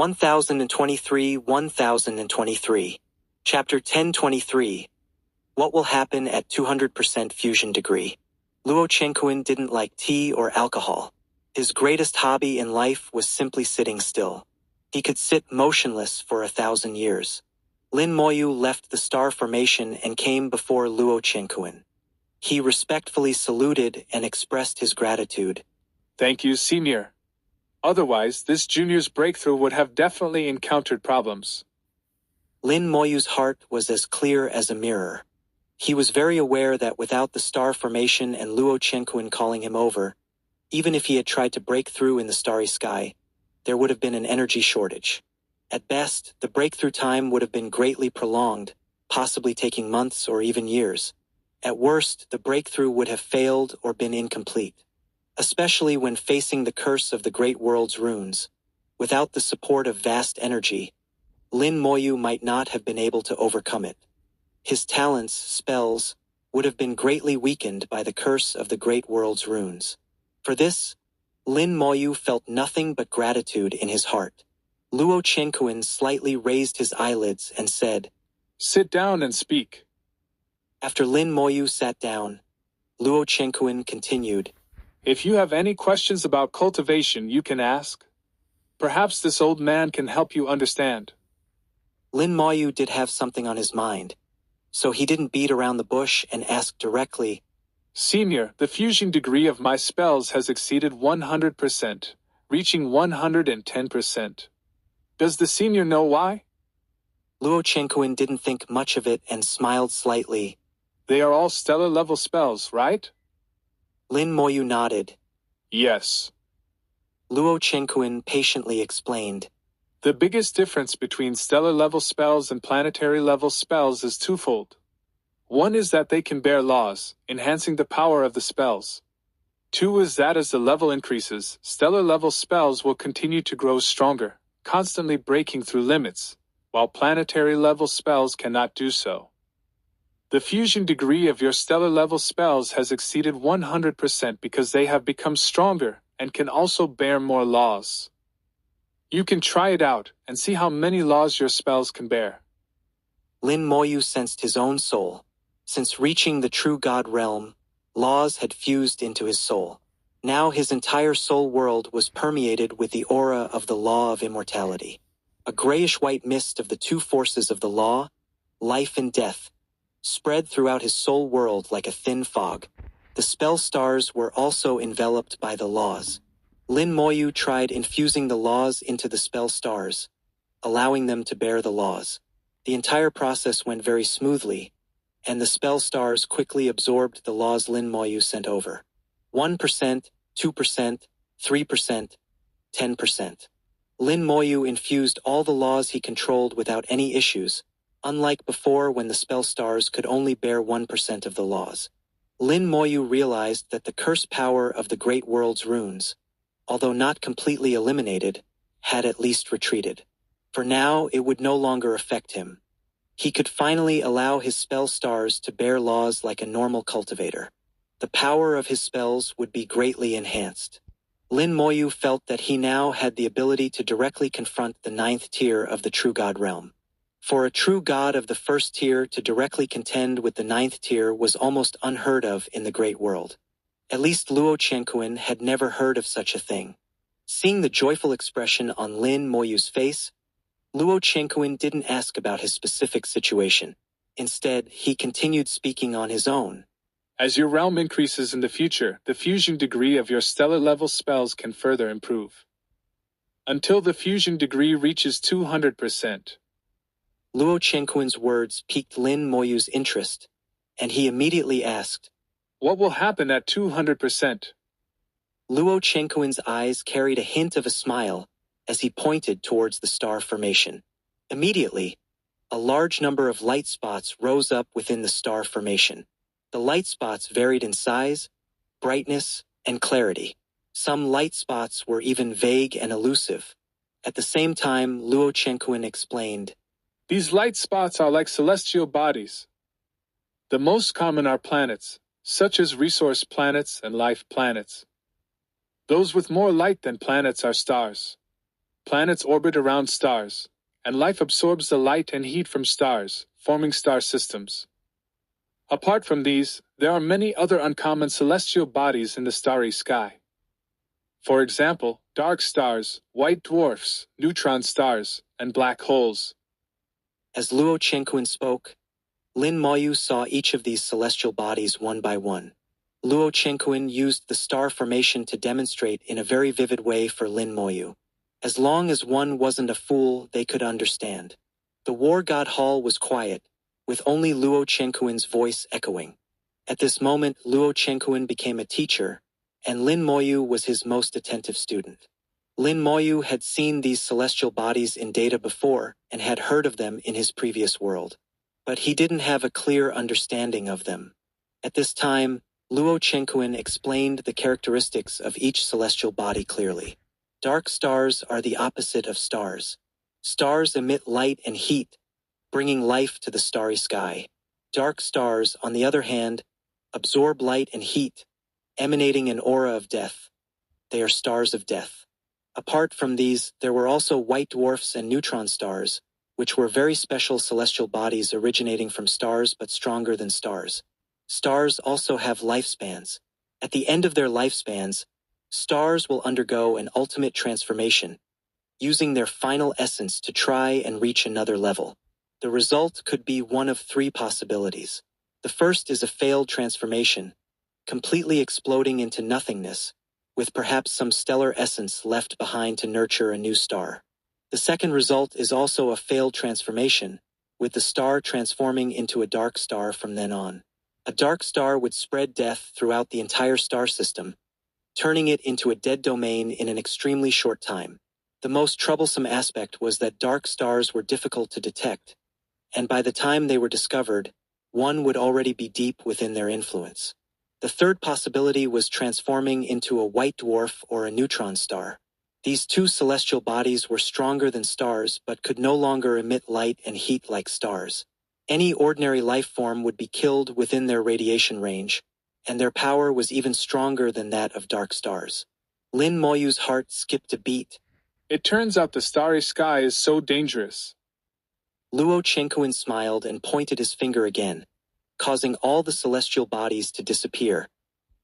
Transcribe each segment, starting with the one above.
1023. Chapter 1023. What will happen at 200% fusion degree? Luo Chenkuan didn't like tea or alcohol. His greatest hobby in life was simply sitting still. He could sit motionless for 1,000 years. Lin Moyu left the star formation and came before Luo Chenkuan. He respectfully saluted and expressed his gratitude. Thank you, Senior. Otherwise, this junior's breakthrough would have definitely encountered problems. Lin Moyu's heart was as clear as a mirror. He was very aware that without the star formation and Luo Chenkuan calling him over, even if he had tried to break through in the starry sky, there would have been an energy shortage. At best, the breakthrough time would have been greatly prolonged, possibly taking months or even years. At worst, the breakthrough would have failed or been incomplete. Especially when facing the curse of the Great World's runes. Without the support of vast energy, Lin Moyu might not have been able to overcome it. His talents, spells, would have been greatly weakened by the curse of the Great World's runes. For this, Lin Moyu felt nothing but gratitude in his heart. Luo Chenkuan slightly raised his eyelids and said, "Sit down and speak." After Lin Moyu sat down, Luo Chenkuan continued, "If you have any questions about cultivation, you can ask. Perhaps this old man can help you understand." Lin Moyu did have something on his mind, so he didn't beat around the bush and asked directly, "Senior, the fusion degree of my spells has exceeded 100%, reaching 110%. Does the senior know why?" Luo Chenkuan didn't think much of it and smiled slightly. "They are all stellar-level spells, right?" Lin Moyu nodded. "Yes." Luo Chenkuan patiently explained. "The biggest difference between stellar-level spells and planetary-level spells is twofold. One is that they can bear laws, enhancing the power of the spells. Two is that as the level increases, stellar-level spells will continue to grow stronger, constantly breaking through limits, while planetary-level spells cannot do so. The fusion degree of your stellar-level spells has exceeded 100% because they have become stronger and can also bear more laws. You can try it out and see how many laws your spells can bear." Lin Moyu sensed his own soul. Since reaching the true God realm, laws had fused into his soul. Now his entire soul world was permeated with the aura of the law of immortality. A grayish-white mist of the two forces of the law, life and death, spread throughout his soul world like a thin fog. The spell stars were also enveloped by the laws. Lin Moyu tried infusing the laws into the spell stars, allowing them to bear the laws. The entire process went very smoothly, and the spell stars quickly absorbed the laws Lin Moyu sent over. 1%, 2%, 3%, 10%. Lin Moyu infused all the laws he controlled without any issues, unlike before when the spell stars could only bear 1% of the laws. Lin Moyu realized that the curse power of the Great World's runes, although not completely eliminated, had at least retreated. For now, it would no longer affect him. He could finally allow his spell stars to bear laws like a normal cultivator. The power of his spells would be greatly enhanced. Lin Moyu felt that he now had the ability to directly confront the 9th tier of the true God realm. For a true god of the 1st tier to directly contend with the 9th tier was almost unheard of in the great world. At least Luo Chenkuan had never heard of such a thing. Seeing the joyful expression on Lin Moyu's face, Luo Chenkuan didn't ask about his specific situation. Instead, he continued speaking on his own. "As your realm increases in the future, the fusion degree of your stellar-level spells can further improve. Until the fusion degree reaches 200%. Luo Chenkuan's words piqued Lin Moyu's interest, and he immediately asked, "What will happen at 200%? Luo Chenkuan's eyes carried a hint of a smile as he pointed towards the star formation. Immediately, a large number of light spots rose up within the star formation. The light spots varied in size, brightness, and clarity. Some light spots were even vague and elusive. At the same time, Luo Chenkuan explained, "These light spots are like celestial bodies. The most common are planets, such as resource planets and life planets. Those with more light than planets are stars. Planets orbit around stars, and life absorbs the light and heat from stars, forming star systems. Apart from these, there are many other uncommon celestial bodies in the starry sky. For example, dark stars, white dwarfs, neutron stars, and black holes. As Luo Chenkuan spoke, Lin Moyu saw each of these celestial bodies one by one. Luo Chenkuan used the star formation to demonstrate in a very vivid way for Lin Moyu. As long as one wasn't a fool, they could understand. The War God Hall was quiet, with only Luo Chenkuan's voice echoing. At this moment, Luo Chenkuan became a teacher, and Lin Moyu was his most attentive student. Lin Moyu had seen these celestial bodies in data before and had heard of them in his previous world. But he didn't have a clear understanding of them. At this time, Luo Chenkuan explained the characteristics of each celestial body clearly. Dark stars are the opposite of stars. Stars emit light and heat, bringing life to the starry sky. Dark stars, on the other hand, absorb light and heat, emanating an aura of death. They are stars of death. Apart from these, there were also white dwarfs and neutron stars, which were very special celestial bodies originating from stars but stronger than stars. Stars also have lifespans. At the end of their lifespans, stars will undergo an ultimate transformation, using their final essence to try and reach another level. The result could be one of three possibilities. The first is a failed transformation, completely exploding into nothingness, with perhaps some stellar essence left behind to nurture a new star. The second result is also a failed transformation, with the star transforming into a dark star from then on. A dark star would spread death throughout the entire star system, turning it into a dead domain in an extremely short time. The most troublesome aspect was that dark stars were difficult to detect, and by the time they were discovered, one would already be deep within their influence. The third possibility was transforming into a white dwarf or a neutron star. These two celestial bodies were stronger than stars but could no longer emit light and heat like stars. Any ordinary life form would be killed within their radiation range, and their power was even stronger than that of dark stars. Lin Moyu's heart skipped a beat. It turns out the starry sky is so dangerous. Luo Chenkuan smiled and pointed his finger again, causing all the celestial bodies to disappear,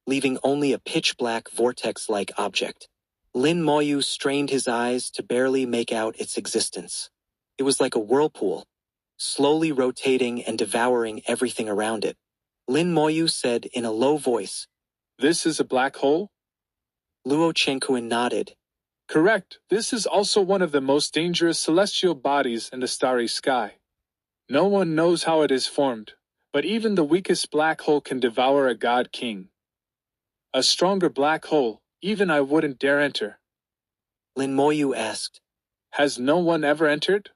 leaving only a pitch-black vortex-like object. Lin Moyu strained his eyes to barely make out its existence. It was like a whirlpool, slowly rotating and devouring everything around it. Lin Moyu said in a low voice, "This is a black hole?" Luo Chenkuan nodded. "Correct. This is also one of the most dangerous celestial bodies in the starry sky. No one knows how it is formed, but even the weakest black hole can devour a god king. A stronger black hole, even I wouldn't dare enter." Lin Moyu asked, "Has no one ever entered?"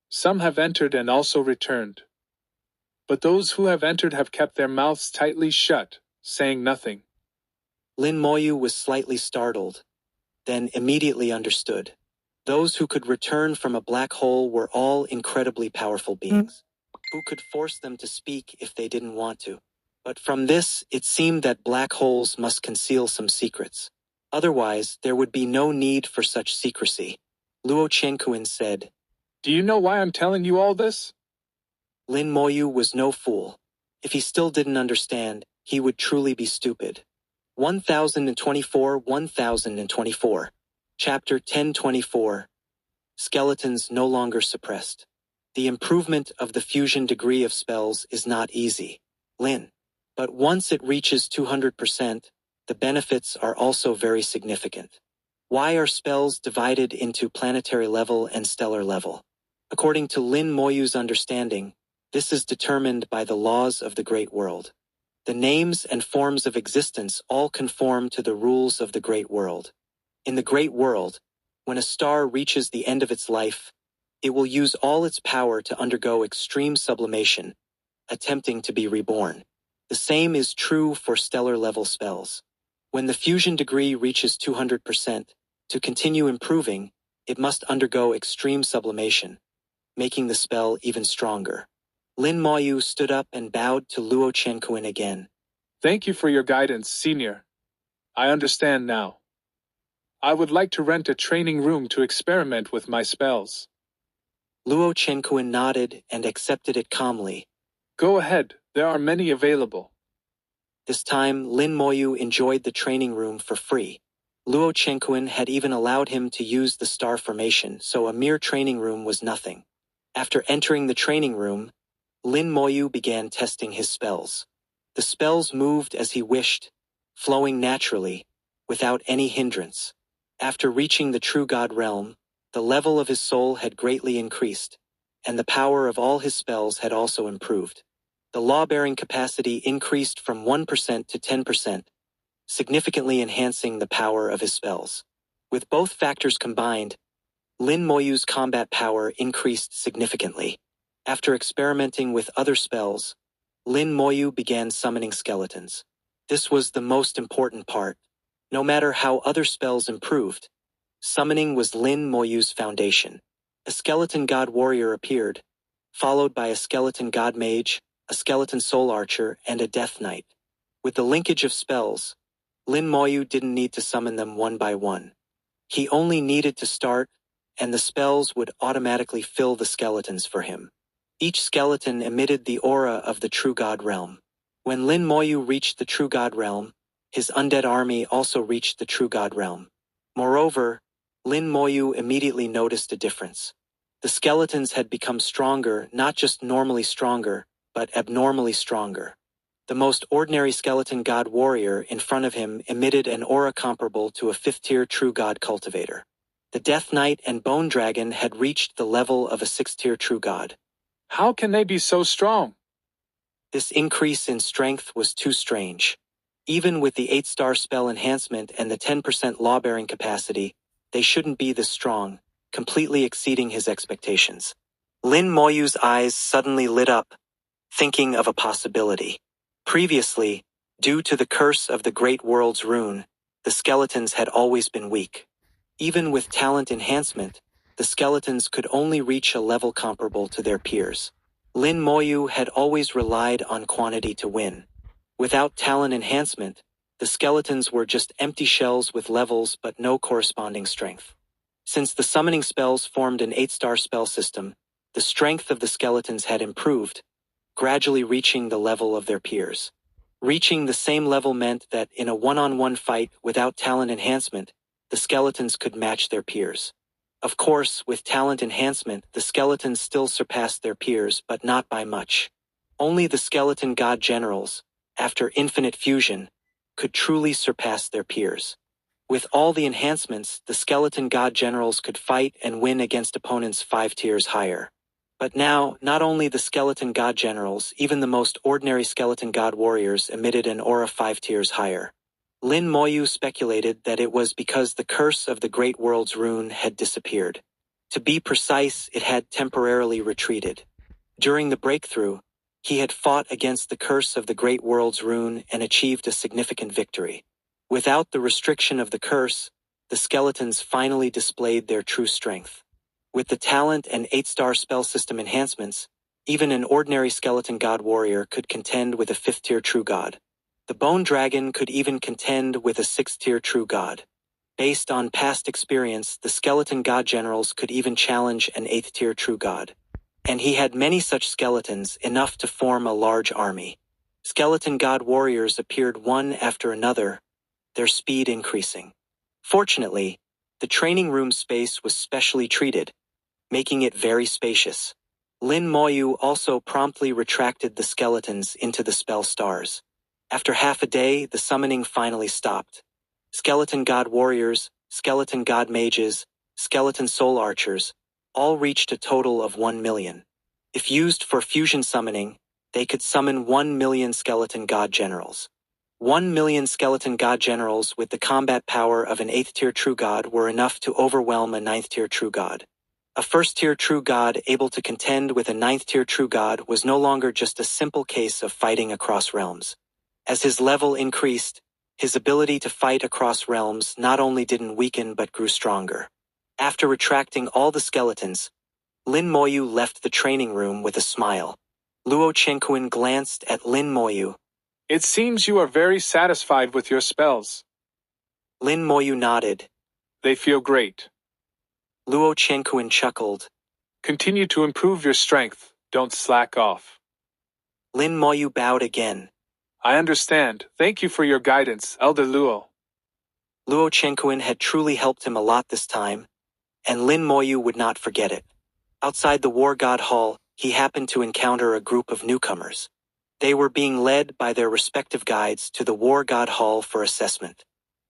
"Some have entered and also returned. But those who have entered have kept their mouths tightly shut, saying nothing." Lin Moyu was slightly startled, then immediately understood. Those who could return from a black hole were all incredibly powerful beings, who could force them to speak if they didn't want to. But from this, it seemed that black holes must conceal some secrets. Otherwise, there would be no need for such secrecy. Luo Chenkuan said, "Do you know why I'm telling you all this?" Lin Moyu was no fool. If he still didn't understand, he would truly be stupid. 1024 Chapter 1024 Skeletons no longer suppressed. The improvement of the fusion degree of spells is not easy, Lin. But once it reaches 200%, the benefits are also very significant. Why are spells divided into planetary level and stellar level? According to Lin Moyu's understanding, this is determined by the laws of the Great World. The names and forms of existence all conform to the rules of the Great World. In the Great World, when a star reaches the end of its life, it will use all its power to undergo extreme sublimation, attempting to be reborn. The same is true for stellar-level spells. When the fusion degree reaches 200%, to continue improving, it must undergo extreme sublimation, making the spell even stronger. Lin Moyu stood up and bowed to Luo Chenkuan again. "Thank you for your guidance, Senior. I understand now. I would like to rent a training room to experiment with my spells. Luo Chenkuan nodded and accepted it calmly. Go ahead, there are many available. This time, Lin Moyu enjoyed the training room for free. Luo Chenkuan had even allowed him to use the star formation, so a mere training room was nothing. After entering the training room, Lin Moyu began testing his spells. The spells moved as he wished, flowing naturally, without any hindrance. After reaching the true God realm, the level of his soul had greatly increased, and the power of all his spells had also improved. The law-bearing capacity increased from 1% to 10%, significantly enhancing the power of his spells. With both factors combined, Lin Moyu's combat power increased significantly. After experimenting with other spells, Lin Moyu began summoning skeletons. This was the most important part. No matter how other spells improved, summoning was Lin Moyu's foundation. A skeleton god warrior appeared, followed by a skeleton god mage, a skeleton soul archer, and a death knight. With the linkage of spells, Lin Moyu didn't need to summon them one by one. He only needed to start, and the spells would automatically fill the skeletons for him. Each skeleton emitted the aura of the true god realm. When Lin Moyu reached the true god realm, his undead army also reached the true god realm. Moreover, Lin Moyu immediately noticed a difference. The skeletons had become stronger, not just normally stronger, but abnormally stronger. The most ordinary skeleton god warrior in front of him emitted an aura comparable to a 5th-tier true god cultivator. The Death Knight and Bone Dragon had reached the level of a 6th-tier true god. How can they be so strong? This increase in strength was too strange. Even with the 8-star spell enhancement and the 10% law-bearing capacity, they shouldn't be this strong, completely exceeding his expectations. Lin Moyu's eyes suddenly lit up, thinking of a possibility. Previously, due to the curse of the Great World's rune, the skeletons had always been weak. Even with talent enhancement, the skeletons could only reach a level comparable to their peers. Lin Moyu had always relied on quantity to win. Without talent enhancement, the skeletons were just empty shells with levels but no corresponding strength. Since the summoning spells formed an 8-star spell system, the strength of the skeletons had improved, gradually reaching the level of their peers. Reaching the same level meant that in a one-on-one fight without talent enhancement, the skeletons could match their peers. Of course, with talent enhancement, the skeletons still surpassed their peers, but not by much. Only the skeleton god generals, after infinite fusion, could truly surpass their peers. With all the enhancements, the skeleton god generals could fight and win against opponents 5 tiers higher. But now, not only the skeleton god generals, even the most ordinary skeleton god warriors emitted an aura 5 tiers higher. Lin Moyu speculated that it was because the curse of the Great World's rune had disappeared. To be precise, it had temporarily retreated. During the breakthrough, he had fought against the curse of the Great World's rune and achieved a significant victory. Without the restriction of the curse, the skeletons finally displayed their true strength. With the talent and 8-star spell system enhancements, even an ordinary skeleton god warrior could contend with a 5th-tier true god. The Bone Dragon could even contend with a 6th-tier true god. Based on past experience, the skeleton god generals could even challenge an 8th-tier true god. And he had many such skeletons, enough to form a large army. Skeleton god warriors appeared one after another, their speed increasing. Fortunately, the training room space was specially treated, making it very spacious. Lin Moyu also promptly retracted the skeletons into the spell stars. After half a day, the summoning finally stopped. Skeleton god warriors, skeleton god mages, skeleton soul archers, all reached a total of 1 million. If used for fusion summoning, they could summon 1 million skeleton god generals. 1 million skeleton god generals with the combat power of an 8th-tier true god were enough to overwhelm a 9th-tier true god. A 1st-tier true god able to contend with a 9th-tier true god was no longer just a simple case of fighting across realms. As his level increased, his ability to fight across realms not only didn't weaken but grew stronger. After retracting all the skeletons, Lin Moyu left the training room with a smile. Luo Chenkuan glanced at Lin Moyu. It seems you are very satisfied with your spells. Lin Moyu nodded. They feel great. Luo Qianquan chuckled. Continue to improve your strength, don't slack off. Lin Moyu bowed again. I understand. Thank you for your guidance, Elder Luo. Luo Qianquan had truly helped him a lot this time, and Lin Moyu would not forget it. Outside the War God Hall, he happened to encounter a group of newcomers. They were being led by their respective guides to the War God Hall for assessment.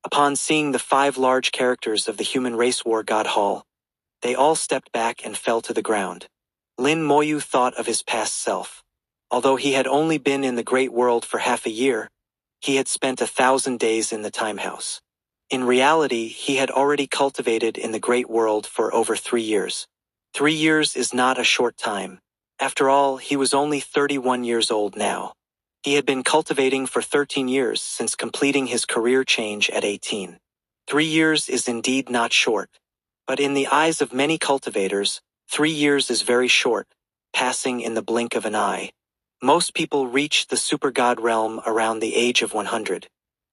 Upon seeing the 5 large characters of the human race War God Hall, they all stepped back and fell to the ground. Lin Moyu thought of his past self. Although he had only been in the Great World for half a year, he had spent 1,000 days in the Time House. In reality, he had already cultivated in the Great World for over 3 years. 3 years is not a short time. After all, he was only 31 years old now. He had been cultivating for 13 years since completing his career change at 18. 3 years is indeed not short. But in the eyes of many cultivators, 3 years is very short, passing in the blink of an eye. Most people reach the super god realm around the age of 100.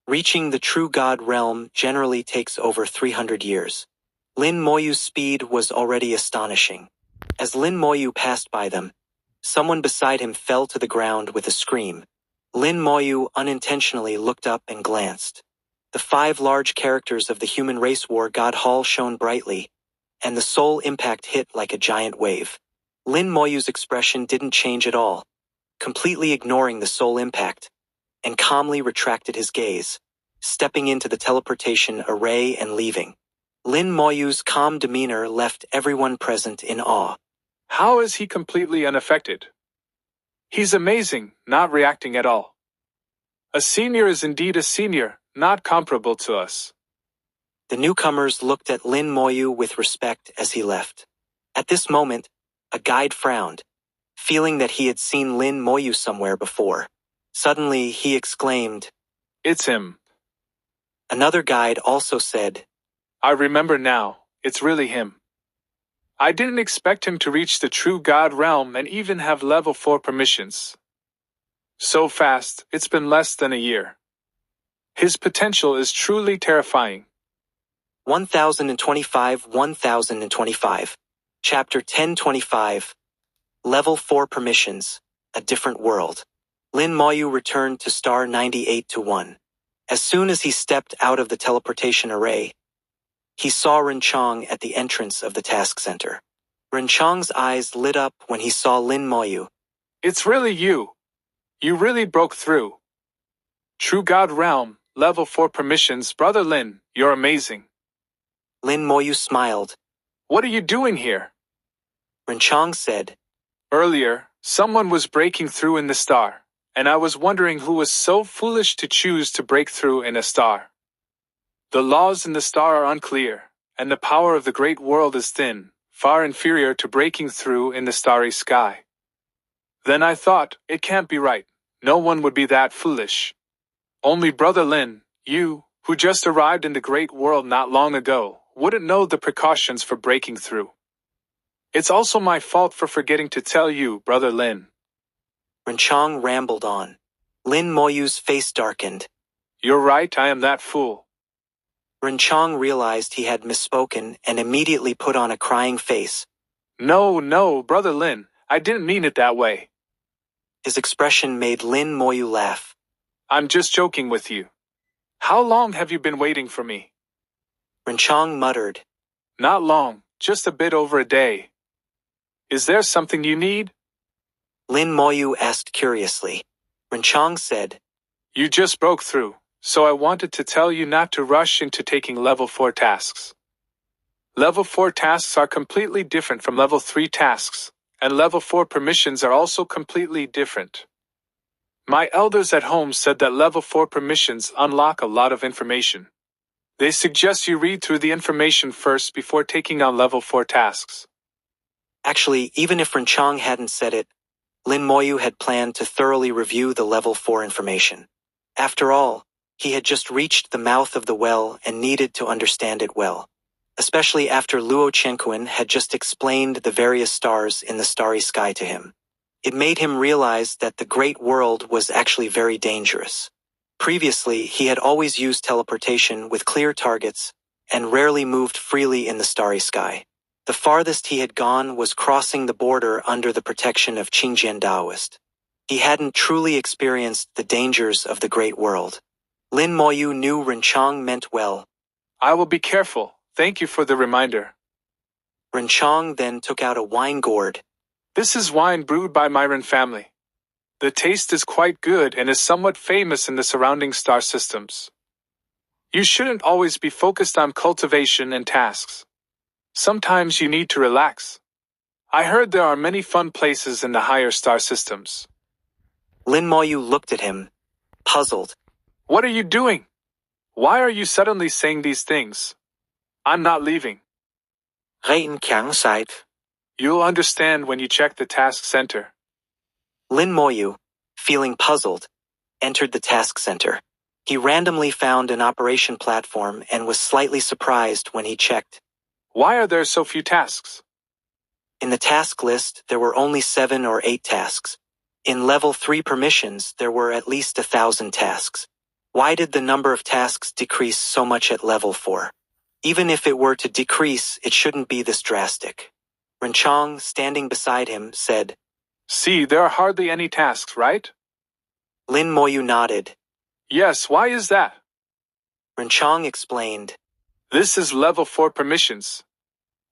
Reaching the true god realm generally takes over 300 years. Lin Moyu's speed was already astonishing. As Lin Moyu passed by them, someone beside him fell to the ground with a scream. Lin Moyu unintentionally looked up and glanced. The 5 large characters of the human race War God Hall shone brightly, and the soul impact hit like a giant wave. Lin Moyu's expression didn't change at all, completely ignoring the soul impact, and calmly retracted his gaze, stepping into the teleportation array and leaving. Lin Moyu's calm demeanor left everyone present in awe. How is he completely unaffected? He's amazing, not reacting at all. A senior is indeed a senior, not comparable to us. The newcomers looked at Lin Moyu with respect as he left. At this moment, a guide frowned, feeling that he had seen Lin Moyu somewhere before. Suddenly, he exclaimed, It's him. Another guide also said, I remember now, it's really him. I didn't expect him to reach the true God realm and even have level 4 permissions. So fast, it's been less than a year. His potential is truly terrifying. 1025. Chapter 1025. Level 4 Permissions, A Different World. Lin Moyu returned to star 98-1. As soon as he stepped out of the teleportation array, he saw Renchong at the entrance of the task center. Renchong's eyes lit up when he saw Lin Moyu. It's really you. You really broke through. True God realm, level 4 permissions, Brother Lin, you're amazing. Lin Moyu smiled. What are you doing here? Renchong said, Earlier, someone was breaking through in the star, and I was wondering who was so foolish to choose to break through in a star. The laws in the star are unclear, and the power of the great world is thin, far inferior to breaking through in the starry sky. Then I thought, it can't be right. No one would be that foolish. Only Brother Lin, you, who just arrived in the great world not long ago, wouldn't know the precautions for breaking through. It's also my fault for forgetting to tell you, Brother Lin. Renchong rambled on. Lin Moyu's face darkened. You're right, I am that fool. Renchong realized he had misspoken and immediately put on a crying face. No, Brother Lin, I didn't mean it that way. His expression made Lin Moyu laugh. I'm just joking with you. How long have you been waiting for me? Renchong muttered. Not long, just a bit over a day. Is there something you need? Lin Moyu asked curiously. Renchong said, You just broke through, so I wanted to tell you not to rush into taking level 4 tasks. Level 4 tasks are completely different from level 3 tasks, and level 4 permissions are also completely different. My elders at home said that level 4 permissions unlock a lot of information. They suggest you read through the information first before taking on level 4 tasks. Actually, even if Renchong hadn't said it, Lin Moyu had planned to thoroughly review the level 4 information. After all, he had just reached the mouth of the well and needed to understand it well. Especially after Luo Qianquan had just explained the various stars in the starry sky to him. It made him realize that the great world was actually very dangerous. Previously, he had always used teleportation with clear targets and rarely moved freely in the starry sky. The farthest he had gone was crossing the border under the protection of Qingjian Daoist. He hadn't truly experienced the dangers of the great world. Lin Moyu knew Renchang meant well. I will be careful. Thank you for the reminder. Renchang then took out a wine gourd. This is wine brewed by Myron family. The taste is quite good and is somewhat famous in the surrounding star systems. You shouldn't always be focused on cultivation and tasks. Sometimes you need to relax. I heard there are many fun places in the higher star systems. Lin Moyu looked at him, puzzled. What are you doing? Why are you suddenly saying these things? I'm not leaving. Reincarnated. You'll understand when you check the task center. Lin Moyu, feeling puzzled, entered the task center. He randomly found an operation platform and was slightly surprised when he checked. Why are there so few tasks? In the task list, there were only 7 or 8 tasks. In level 3 permissions, there were at least 1,000 tasks. Why did the number of tasks decrease so much at level 4? Even if it were to decrease, it shouldn't be this drastic. Renchang, standing beside him, said, See, there are hardly any tasks, right? Lin Moyu nodded. Yes, why is that? Renchang explained. This is level 4 permissions.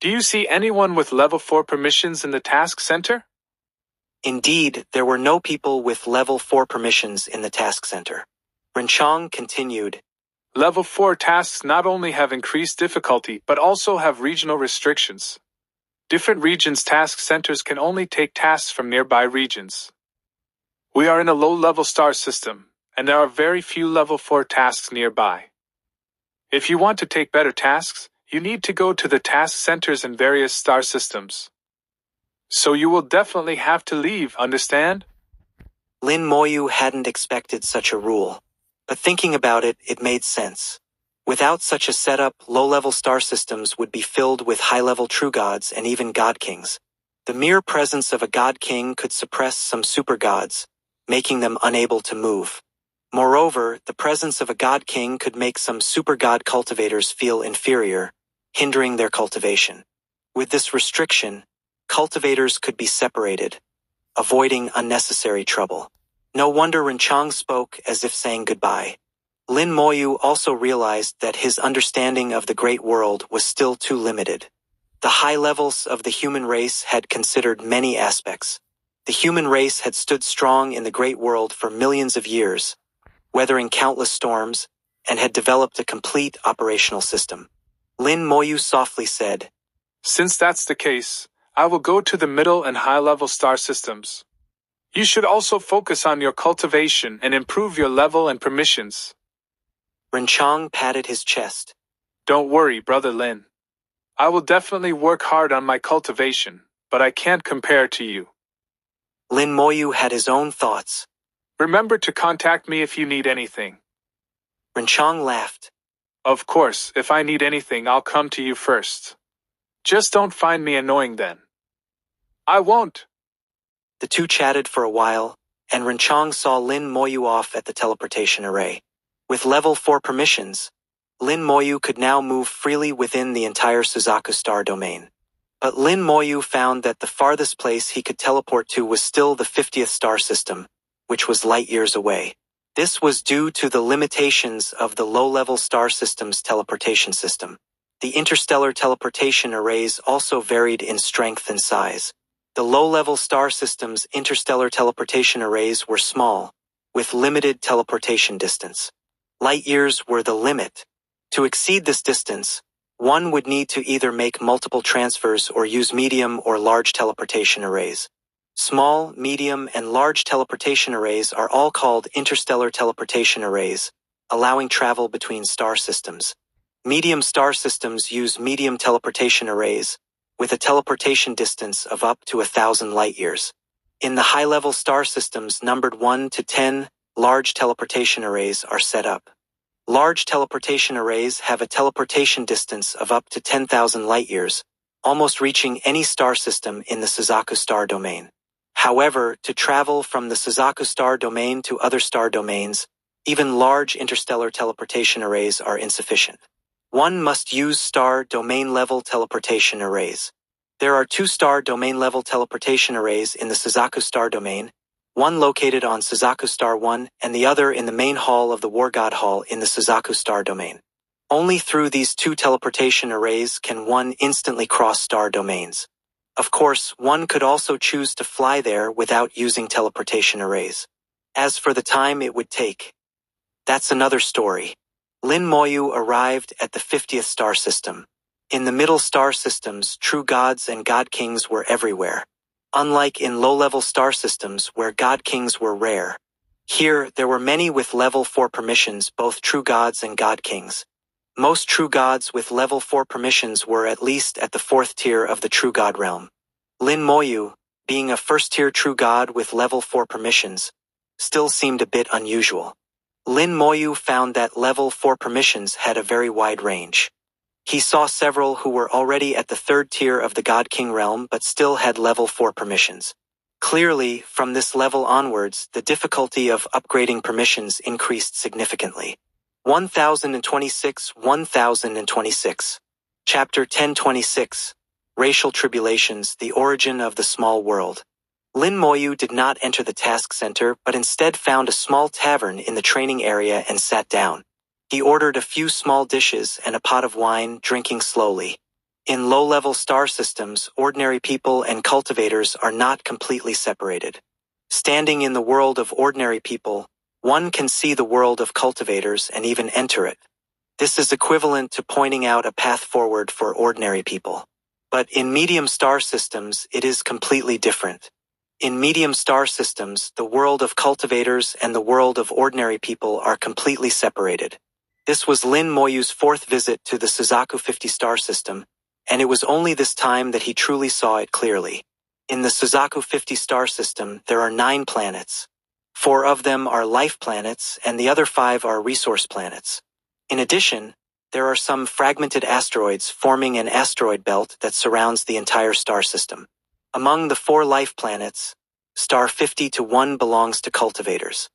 Do you see anyone with level 4 permissions in the task center? Indeed, there were no people with level 4 permissions in the task center. Renchang continued. Level 4 tasks not only have increased difficulty but also have regional restrictions. Different regions' task centers can only take tasks from nearby regions. We are in a low-level star system, and there are very few level 4 tasks nearby. If you want to take better tasks, you need to go to the task centers in various star systems. So you will definitely have to leave, understand? Lin Moyu hadn't expected such a rule, but thinking about it, it made sense. Without such a setup, low-level star systems would be filled with high-level true gods and even god kings. The mere presence of a god king could suppress some super gods, making them unable to move. Moreover, the presence of a god king could make some super god cultivators feel inferior, hindering their cultivation. With this restriction, cultivators could be separated, avoiding unnecessary trouble. No wonder Renchang spoke as if saying goodbye. Lin Moyu also realized that his understanding of the great world was still too limited. The high levels of the human race had considered many aspects. The human race had stood strong in the great world for millions of years, weathering countless storms, and had developed a complete operational system. Lin Moyu softly said, Since that's the case, I will go to the middle and high-level star systems. You should also focus on your cultivation and improve your level and permissions. Renchang patted his chest. Don't worry, Brother Lin. I will definitely work hard on my cultivation, but I can't compare to you. Lin Moyu had his own thoughts. Remember to contact me if you need anything. Renchang laughed. Of course, if I need anything, I'll come to you first. Just don't find me annoying then. I won't. The two chatted for a while, and Renchang saw Lin Moyu off at the teleportation array. With level 4 permissions, Lin Moyu could now move freely within the entire Suzaku star domain. But Lin Moyu found that the farthest place he could teleport to was still the 50th star system, which was light years away. This was due to the limitations of the low-level star system's teleportation system. The interstellar teleportation arrays also varied in strength and size. The low-level star system's interstellar teleportation arrays were small, with limited teleportation distance. Light years were the limit. To exceed this distance, one would need to either make multiple transfers or use medium or large teleportation arrays. Small, medium, and large teleportation arrays are all called interstellar teleportation arrays, allowing travel between star systems. Medium star systems use medium teleportation arrays, with a teleportation distance of up to 1,000 light-years. In the high-level star systems numbered 1 to 10, large teleportation arrays are set up. Large teleportation arrays have a teleportation distance of up to 10,000 light-years, almost reaching any star system in the Suzaku star domain. However, to travel from the Suzaku star domain to other star domains, even large interstellar teleportation arrays are insufficient. One must use star domain level teleportation arrays. There are 2 star domain level teleportation arrays in the Suzaku star domain, one located on Suzaku star 1 and the other in the main hall of the War God Hall in the Suzaku star domain. Only through these 2 teleportation arrays can one instantly cross star domains. Of course, one could also choose to fly there without using teleportation arrays. As for the time it would take, that's another story. Lin Moyu arrived at the 50th star system. In the middle star systems, true gods and god kings were everywhere. Unlike in low-level star systems where god kings were rare. Here, there were many with level 4 permissions, both true gods and god kings. Most true gods with level 4 permissions were at least at the 4th tier of the true god realm. Lin Moyu, being a first-tier true god with level 4 permissions, still seemed a bit unusual. Lin Moyu found that level 4 permissions had a very wide range. He saw several who were already at the 3rd tier of the God King realm but still had level 4 permissions. Clearly, from this level onwards, the difficulty of upgrading permissions increased significantly. 1026 Chapter 1026 Racial Tribulations, the Origin of the Small World. Lin Moyu did not enter the task center but instead found a small tavern in the training area and sat down. He ordered a few small dishes and a pot of wine, drinking slowly. In low-level star systems, ordinary people and cultivators are not completely separated. Standing in the world of ordinary people, one can see the world of cultivators and even enter it. This is equivalent to pointing out a path forward for ordinary people. But in medium star systems, it is completely different. In medium star systems, the world of cultivators and the world of ordinary people are completely separated. This was Lin Moyu's 4th visit to the Suzaku 50 star system, and it was only this time that he truly saw it clearly. In the Suzaku 50 star system, there are 9 planets. 4 of them are life planets, and the other 5 are resource planets. In addition, there are some fragmented asteroids forming an asteroid belt that surrounds the entire star system. Among the 4 life planets, star 50 to 1 belongs to cultivators.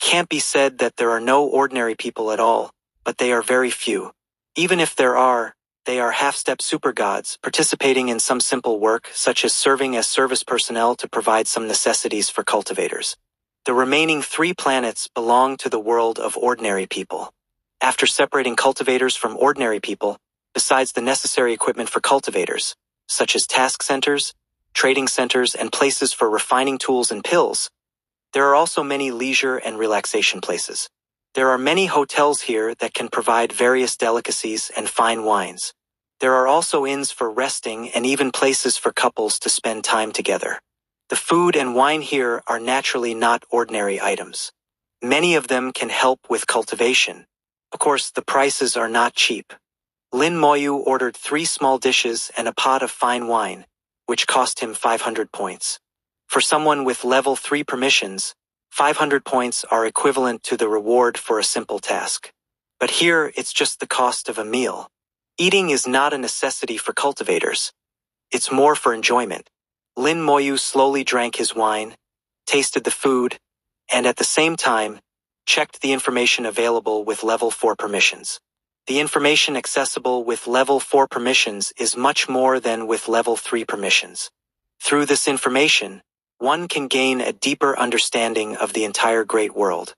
Can't be said that there are no ordinary people at all, but they are very few. Even if there are, they are half-step super gods participating in some simple work, such as serving as service personnel to provide some necessities for cultivators. The remaining 3 planets belong to the world of ordinary people. After separating cultivators from ordinary people, besides the necessary equipment for cultivators, such as task centers, trading centers, and places for refining tools and pills, there are also many leisure and relaxation places. There are many hotels here that can provide various delicacies and fine wines. There are also inns for resting and even places for couples to spend time together. The food and wine here are naturally not ordinary items. Many of them can help with cultivation. Of course, the prices are not cheap. Lin Moyu ordered 3 small dishes and a pot of fine wine, which cost him 500 points. For someone with level 3 permissions, 500 points are equivalent to the reward for a simple task. But here, it's just the cost of a meal. Eating is not a necessity for cultivators. It's more for enjoyment. Lin Moyu slowly drank his wine, tasted the food, and at the same time, checked the information available with level 4 permissions. The information accessible with level 4 permissions is much more than with level 3 permissions. Through this information, one can gain a deeper understanding of the entire great world.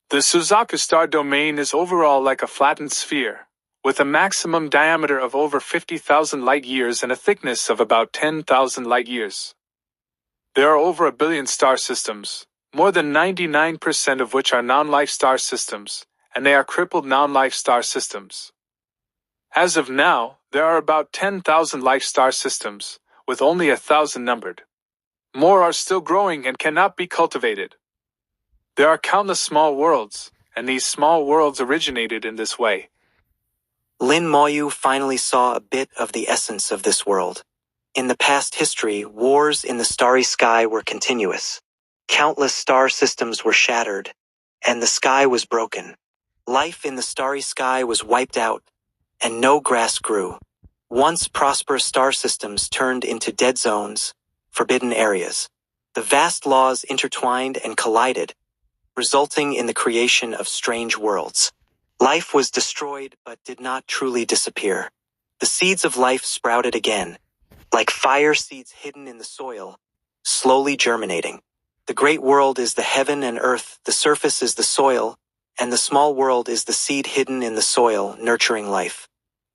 The Suzaku star domain is overall like a flattened sphere, with a maximum diameter of over 50,000 light-years and a thickness of about 10,000 light-years. There are over 1 billion star systems, more than 99% of which are non-life star systems, and they are crippled non-life star systems. As of now, there are about 10,000 life star systems, with only 1,000 numbered. More are still growing and cannot be cultivated. There are countless small worlds, and these small worlds originated in this way. Lin Moyu finally saw a bit of the essence of this world. In the past history, wars in the starry sky were continuous. Countless star systems were shattered, and the sky was broken. Life in the starry sky was wiped out, and no grass grew. Once prosperous star systems turned into dead zones, forbidden areas. The vast laws intertwined and collided, resulting in the creation of strange worlds. Life was destroyed but did not truly disappear. The seeds of life sprouted again, like fire seeds hidden in the soil, slowly germinating. The great world is the heaven and earth, the surface is the soil, and the small world is the seed hidden in the soil, nurturing life.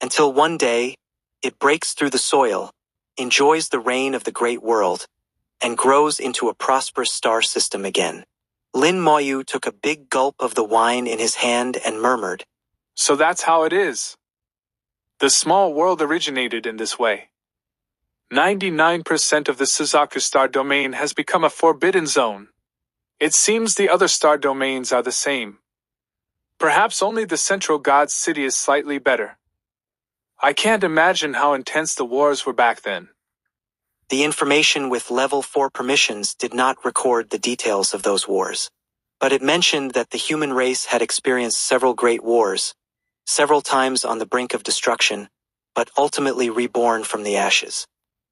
Until one day, it breaks through the soil, enjoys the reign of the great world, and grows into a prosperous star system again. Lin Moyu took a big gulp of the wine in his hand and murmured, So that's how it is. The small world originated in this way. 99% of the Suzaku star domain has become a forbidden zone. It seems the other star domains are the same. Perhaps only the central god's city is slightly better. I can't imagine how intense the wars were back then. The information with level 4 permissions did not record the details of those wars. But it mentioned that the human race had experienced several great wars, several times on the brink of destruction, but ultimately reborn from the ashes.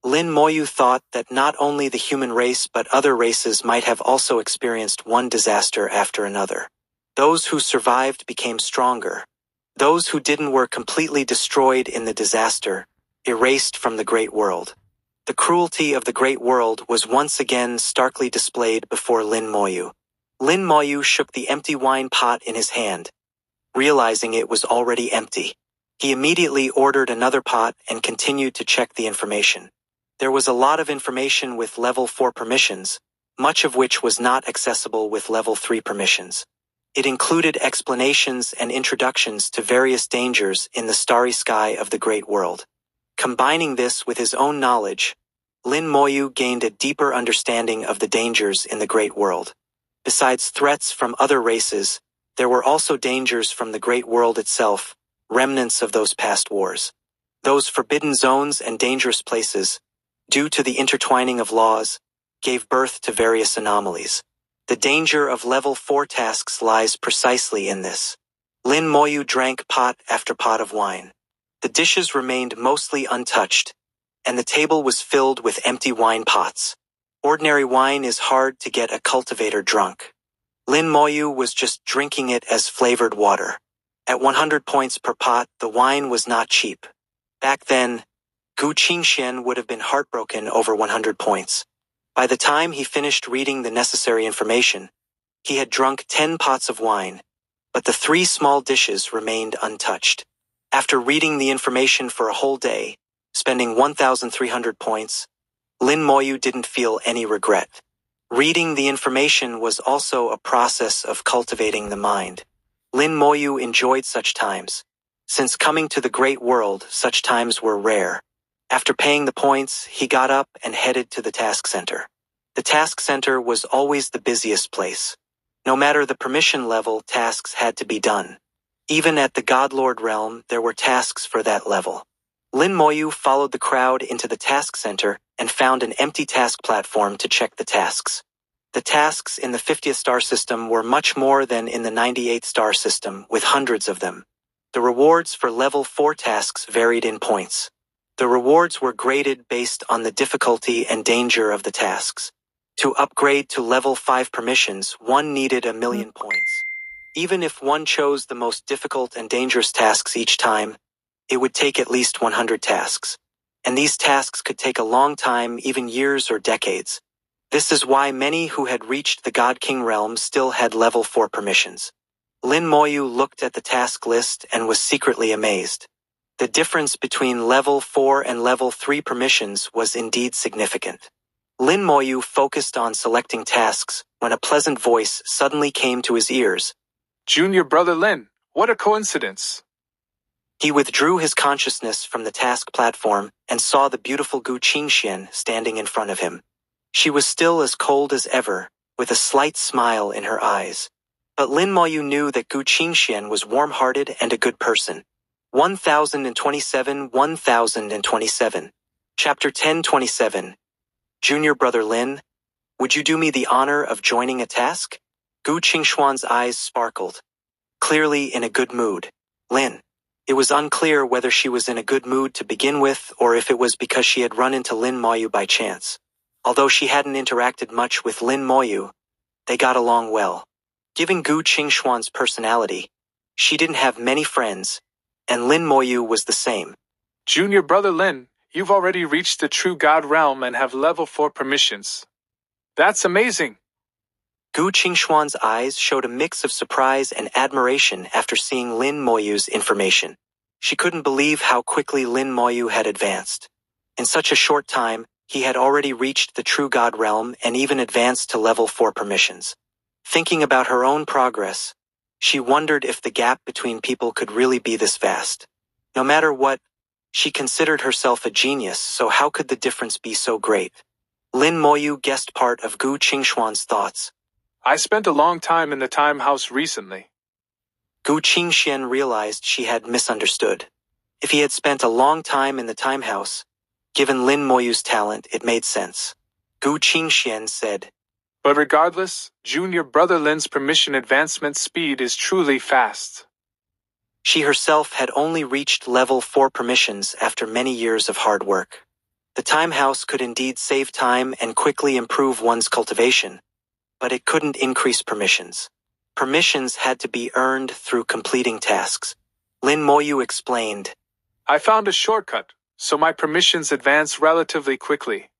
Lin Moyu thought that not only the human race but other races might have also experienced one disaster after another. Those who survived became stronger. Those who didn't were completely destroyed in the disaster, erased from the great world. The cruelty of the great world was once again starkly displayed before Lin Moyu. Lin Moyu shook the empty wine pot in his hand, realizing it was already empty. He immediately ordered another pot and continued to check the information. There was a lot of information with level 4 permissions, much of which was not accessible with level 3 permissions. It included explanations and introductions to various dangers in the starry sky of the great world. Combining this with his own knowledge, Lin Moyu gained a deeper understanding of the dangers in the great world. Besides threats from other races, there were also dangers from the great world itself, remnants of those past wars. Those forbidden zones and dangerous places, due to the intertwining of laws, gave birth to various anomalies. The danger of level 4 tasks lies precisely in this. Lin Moyu drank pot after pot of wine. The dishes remained mostly untouched, and the table was filled with empty wine pots. Ordinary wine is hard to get a cultivator drunk. Lin Moyu was just drinking it as flavored water. At 100 points per pot, the wine was not cheap. Back then, Gu Qingxian would have been heartbroken over 100 points. By the time he finished reading the necessary information, he had drunk 10 pots of wine, but the 3 small dishes remained untouched. After reading the information for a whole day, spending 1,300 points, Lin Moyu didn't feel any regret. Reading the information was also a process of cultivating the mind. Lin Moyu enjoyed such times. Since coming to the great world, such times were rare. After paying the points, he got up and headed to the task center. The task center was always the busiest place. No matter the permission level, tasks had to be done. Even at the Godlord realm, there were tasks for that level. Lin Moyu followed the crowd into the task center and found an empty task platform to check the tasks. The tasks in the 50th star system were much more than in the 98th star system, with hundreds of them. The rewards for level 4 tasks varied in points. The rewards were graded based on the difficulty and danger of the tasks. To upgrade to level 5 permissions, one needed 1,000,000 points. Even if one chose the most difficult and dangerous tasks each time, it would take at least 100 tasks. And these tasks could take a long time, even years or decades. This is why many who had reached the God King realm still had level 4 permissions. Lin Moyu looked at the task list and was secretly amazed. The difference between level 4 and level 3 permissions was indeed significant. Lin Moyu focused on selecting tasks when a pleasant voice suddenly came to his ears. Junior brother Lin, what a coincidence. He withdrew his consciousness from the task platform and saw the beautiful Gu Qingxian standing in front of him. She was still as cold as ever, with a slight smile in her eyes. But Lin Moyu knew that Gu Qingxian was warm-hearted and a good person. 1027. Chapter 1027. Junior brother Lin, would you do me the honor of joining a task? Gu Qingxuan's eyes sparkled. Clearly in a good mood. Lin. It was unclear whether she was in a good mood to begin with or if it was because she had run into Lin Moyu by chance. Although she hadn't interacted much with Lin Moyu, they got along well. Given Gu Qingxuan's personality, She didn't have many friends, and Lin Moyu was the same. Junior brother Lin, you've already reached the true God realm and have level 4 permissions. That's amazing! Gu Qingxuan's eyes showed a mix of surprise and admiration after seeing Lin Moyu's information. She couldn't believe how quickly Lin Moyu had advanced. In such a short time, he had already reached the true God realm and even advanced to level 4 permissions. Thinking about her own progress, she wondered if the gap between people could really be this vast. No matter what, she considered herself a genius, so how could the difference be so great? Lin Moyu guessed part of Gu Qingxuan's thoughts. I spent a long time in the time house recently. Gu Qingxian realized she had misunderstood. If he had spent a long time in the time house, given Lin Moyu's talent, it made sense. Gu Qingxian said, But regardless, Junior brother Lin's permission advancement speed is truly fast. She herself had only reached level 4 permissions after many years of hard work. The time house could indeed save time and quickly improve one's cultivation, but it couldn't increase permissions. Permissions had to be earned through completing tasks. Lin Moyu explained, I found a shortcut, so my permissions advance relatively quickly.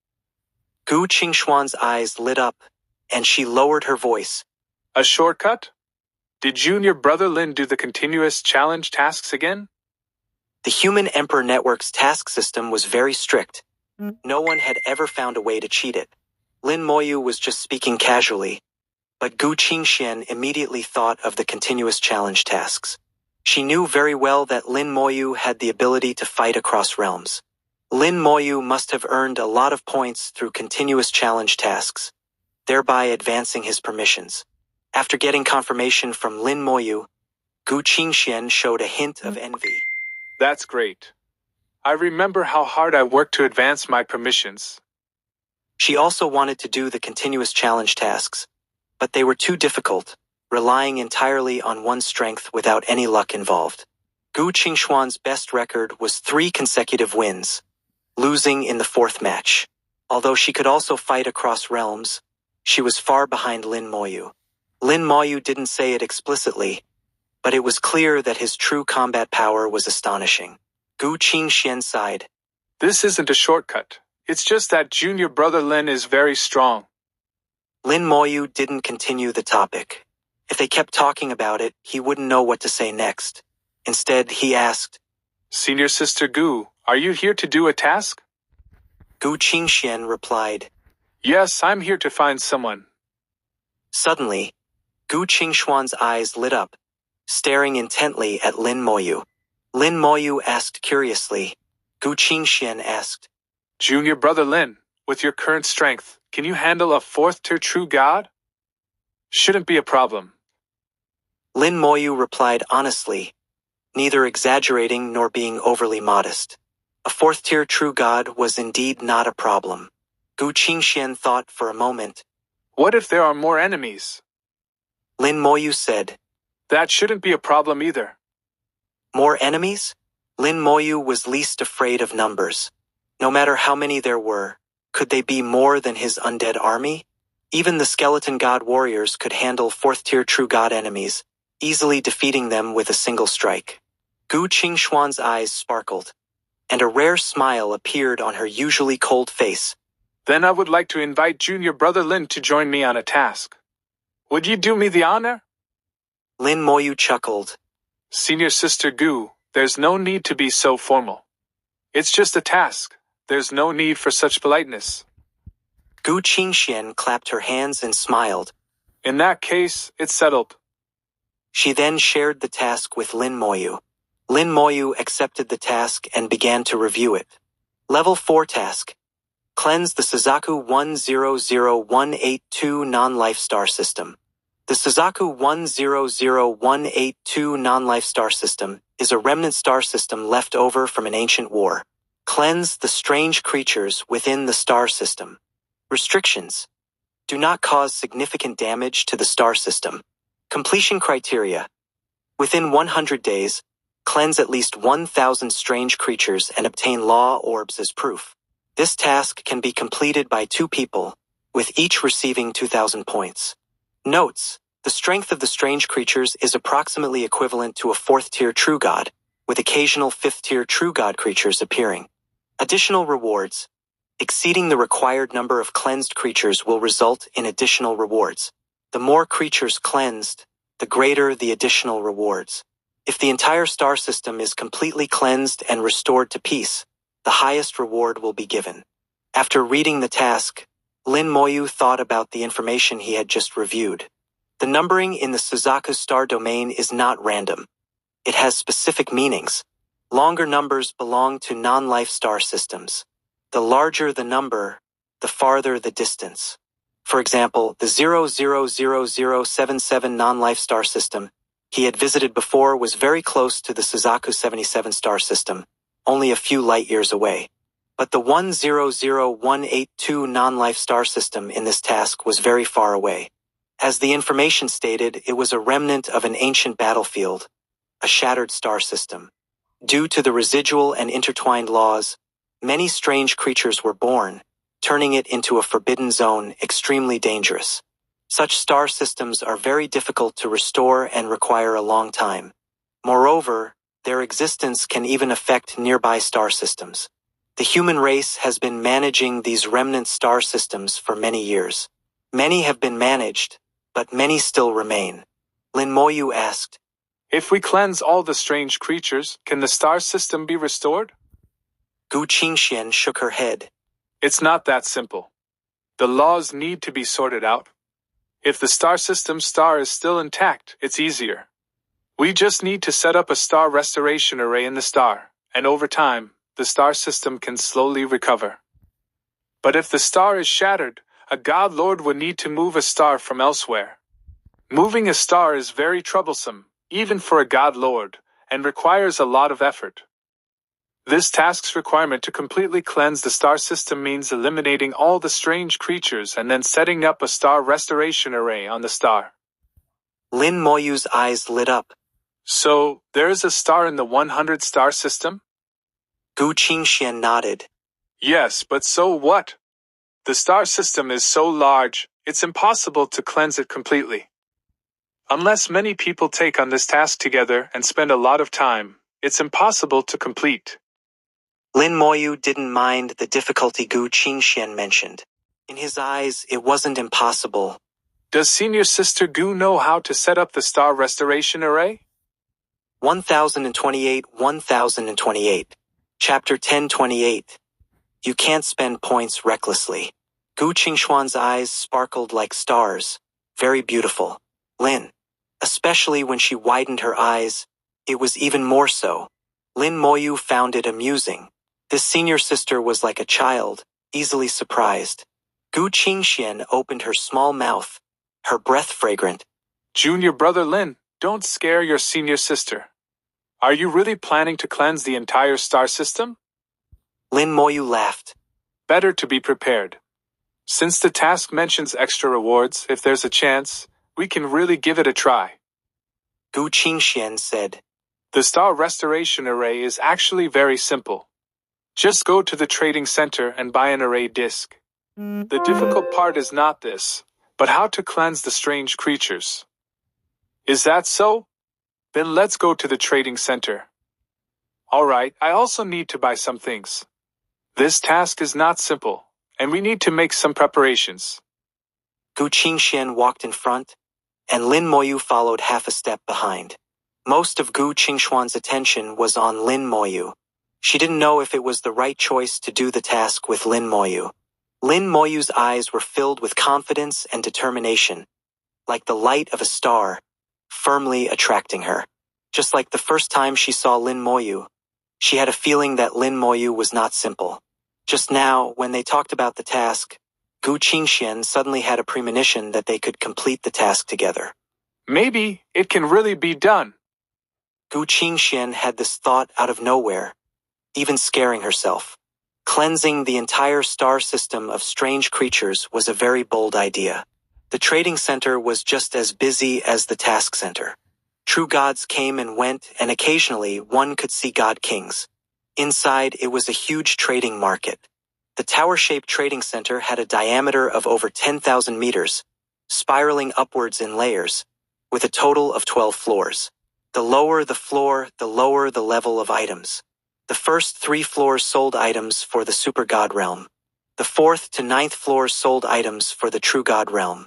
Gu Qingxuan's eyes lit up, and she lowered her voice. A shortcut? Did Junior brother Lin do the continuous challenge tasks again? The Human Emperor Network's task system was very strict. No one had ever found a way to cheat it. Lin Moyu was just speaking casually, but Gu Qingxian immediately thought of the continuous challenge tasks. She knew very well that Lin Moyu had the ability to fight across realms. Lin Moyu must have earned a lot of points through continuous challenge tasks, thereby advancing his permissions. After getting confirmation from Lin Moyu, Gu Qingxian showed a hint of envy. That's great. I remember how hard I worked to advance my permissions. She also wanted to do the continuous challenge tasks, but they were too difficult, relying entirely on one's strength without any luck involved. Gu Qingxuan's best record was 3 consecutive wins, losing in the 4th match. Although she could also fight across realms, she was far behind Lin Moyu. Lin Moyu didn't say it explicitly, but it was clear that his true combat power was astonishing. Gu Qingxian sighed. This isn't a shortcut. It's just that Junior brother Lin is very strong. Lin Moyu didn't continue the topic. If they kept talking about it, he wouldn't know what to say next. Instead, he asked, Senior Sister Gu, are you here to do a task? Gu Qingxian replied, Yes, I'm here to find someone. Suddenly, Gu Qingxuan's eyes lit up, staring intently at Lin Moyu. Lin Moyu asked curiously. Gu Qingxian asked, Junior brother Lin, with your current strength, can you handle a 4th-tier true god? Shouldn't be a problem. Lin Moyu replied honestly, neither exaggerating nor being overly modest. A 4th-tier true god was indeed not a problem. Gu Qingxian thought for a moment. What if there are more enemies? Lin Moyu said, That shouldn't be a problem either. More enemies? Lin Moyu was least afraid of numbers. No matter how many there were, could they be more than his undead army? Even the skeleton god warriors could handle 4th-tier true god enemies, easily defeating them with a single strike. Gu Qingxuan's eyes sparkled, and a rare smile appeared on her usually cold face. Then I would like to invite Junior brother Lin to join me on a task. Would you do me the honor? Lin Moyu chuckled. Senior Sister Gu, there's no need to be so formal. It's just a task. There's no need for such politeness. Gu Qingxian clapped her hands and smiled. In that case, it's settled. She then shared the task with Lin Moyu. Lin Moyu accepted the task and began to review it. Level 4 task. Cleanse the Suzaku 100182 non-life star system. The Suzaku 100182 non-life star system is a remnant star system left over from an ancient war. Cleanse the strange creatures within the star system. Restrictions. Do not cause significant damage to the star system. Completion criteria. Within 100 days, cleanse at least 1,000 strange creatures and obtain law orbs as proof. This task can be completed by 2 people, with each receiving 2,000 points. Notes. The strength of the strange creatures is approximately equivalent to a 4th-tier true god, with occasional 5th-tier true god creatures appearing. Additional rewards. Exceeding the required number of cleansed creatures will result in additional rewards. The more creatures cleansed, the greater the additional rewards. If the entire star system is completely cleansed and restored to peace, the highest reward will be given. After reading the task, Lin Moyu thought about the information he had just reviewed. The numbering in the Suzaku star domain is not random. It has specific meanings. Longer numbers belong to non-life star systems. The larger the number, the farther the distance. For example, the 000077 non-life star system he had visited before was very close to the Suzaku 77 star system, only a few light years away. But the 100182 non-life star system in this task was very far away. As the information stated, it was a remnant of an ancient battlefield, a shattered star system. Due to the residual and intertwined laws, many strange creatures were born, turning it into a forbidden zone extremely dangerous. Such star systems are very difficult to restore and require a long time. Moreover, their existence can even affect nearby star systems. The human race has been managing these remnant star systems for many years. Many have been managed, but many still remain. Lin Moyu asked, If we cleanse all the strange creatures, can the star system be restored? Gu Qingxian shook her head. It's not that simple. The laws need to be sorted out. If the star system's star is still intact, it's easier. We just need to set up a star restoration array in the star, and over time, the star system can slowly recover. But if the star is shattered, a god lord would need to move a star from elsewhere. Moving a star is very troublesome, even for a god lord, and requires a lot of effort. This task's requirement to completely cleanse the star system means eliminating all the strange creatures and then setting up a star restoration array on the star. Lin Moyu's eyes lit up. So, there is a star in the 100 star system? Gu Qingxian nodded. Yes, but so what? The star system is so large, it's impossible to cleanse it completely. Unless many people take on this task together and spend a lot of time, it's impossible to complete. Lin Moyu didn't mind the difficulty Gu Qingxian mentioned. In his eyes, it wasn't impossible. Does senior sister Gu know how to set up the star restoration array? 1028. Chapter 1028. You can't spend points recklessly. Gu Qingxuan's eyes sparkled like stars. Very beautiful. Lin. Especially when she widened her eyes, it was even more so. Lin Moyu found it amusing. This senior sister was like a child, easily surprised. Gu Qingxian opened her small mouth, her breath fragrant. Junior brother Lin, don't scare your senior sister. Are you really planning to cleanse the entire star system? Lin Moyu laughed. Better to be prepared. Since the task mentions extra rewards, if there's a chance, we can really give it a try. Gu Qingxian said. The star restoration array is actually very simple. Just go to the trading center and buy an array disc. The difficult part is not this, but how to cleanse the strange creatures. Is that so? Then let's go to the trading center. Alright, I also need to buy some things. This task is not simple, and we need to make some preparations. Gu Qingxian walked in front, and Lin Moyu followed half a step behind. Most of Gu Qingxuan's attention was on Lin Moyu. She didn't know if it was the right choice to do the task with Lin Moyu. Lin Moyu's eyes were filled with confidence and determination, like the light of a star, firmly attracting her. Just like the first time she saw Lin Moyu, she had a feeling that Lin Moyu was not simple. Just now, when they talked about the task, Gu Qingxian suddenly had a premonition that they could complete the task together. Maybe it can really be done. Gu Qingxian had this thought out of nowhere, even scaring herself. Cleansing the entire star system of strange creatures was a very bold idea. The trading center was just as busy as the task center. True gods came and went, and occasionally one could see god kings. Inside, it was a huge trading market. The tower-shaped trading center had a diameter of over 10,000 meters, spiraling upwards in layers, with a total of 12 floors. The lower the floor, the lower the level of items. The first 3 floors sold items for the Super God realm. The 4th to 9th floors sold items for the True God realm.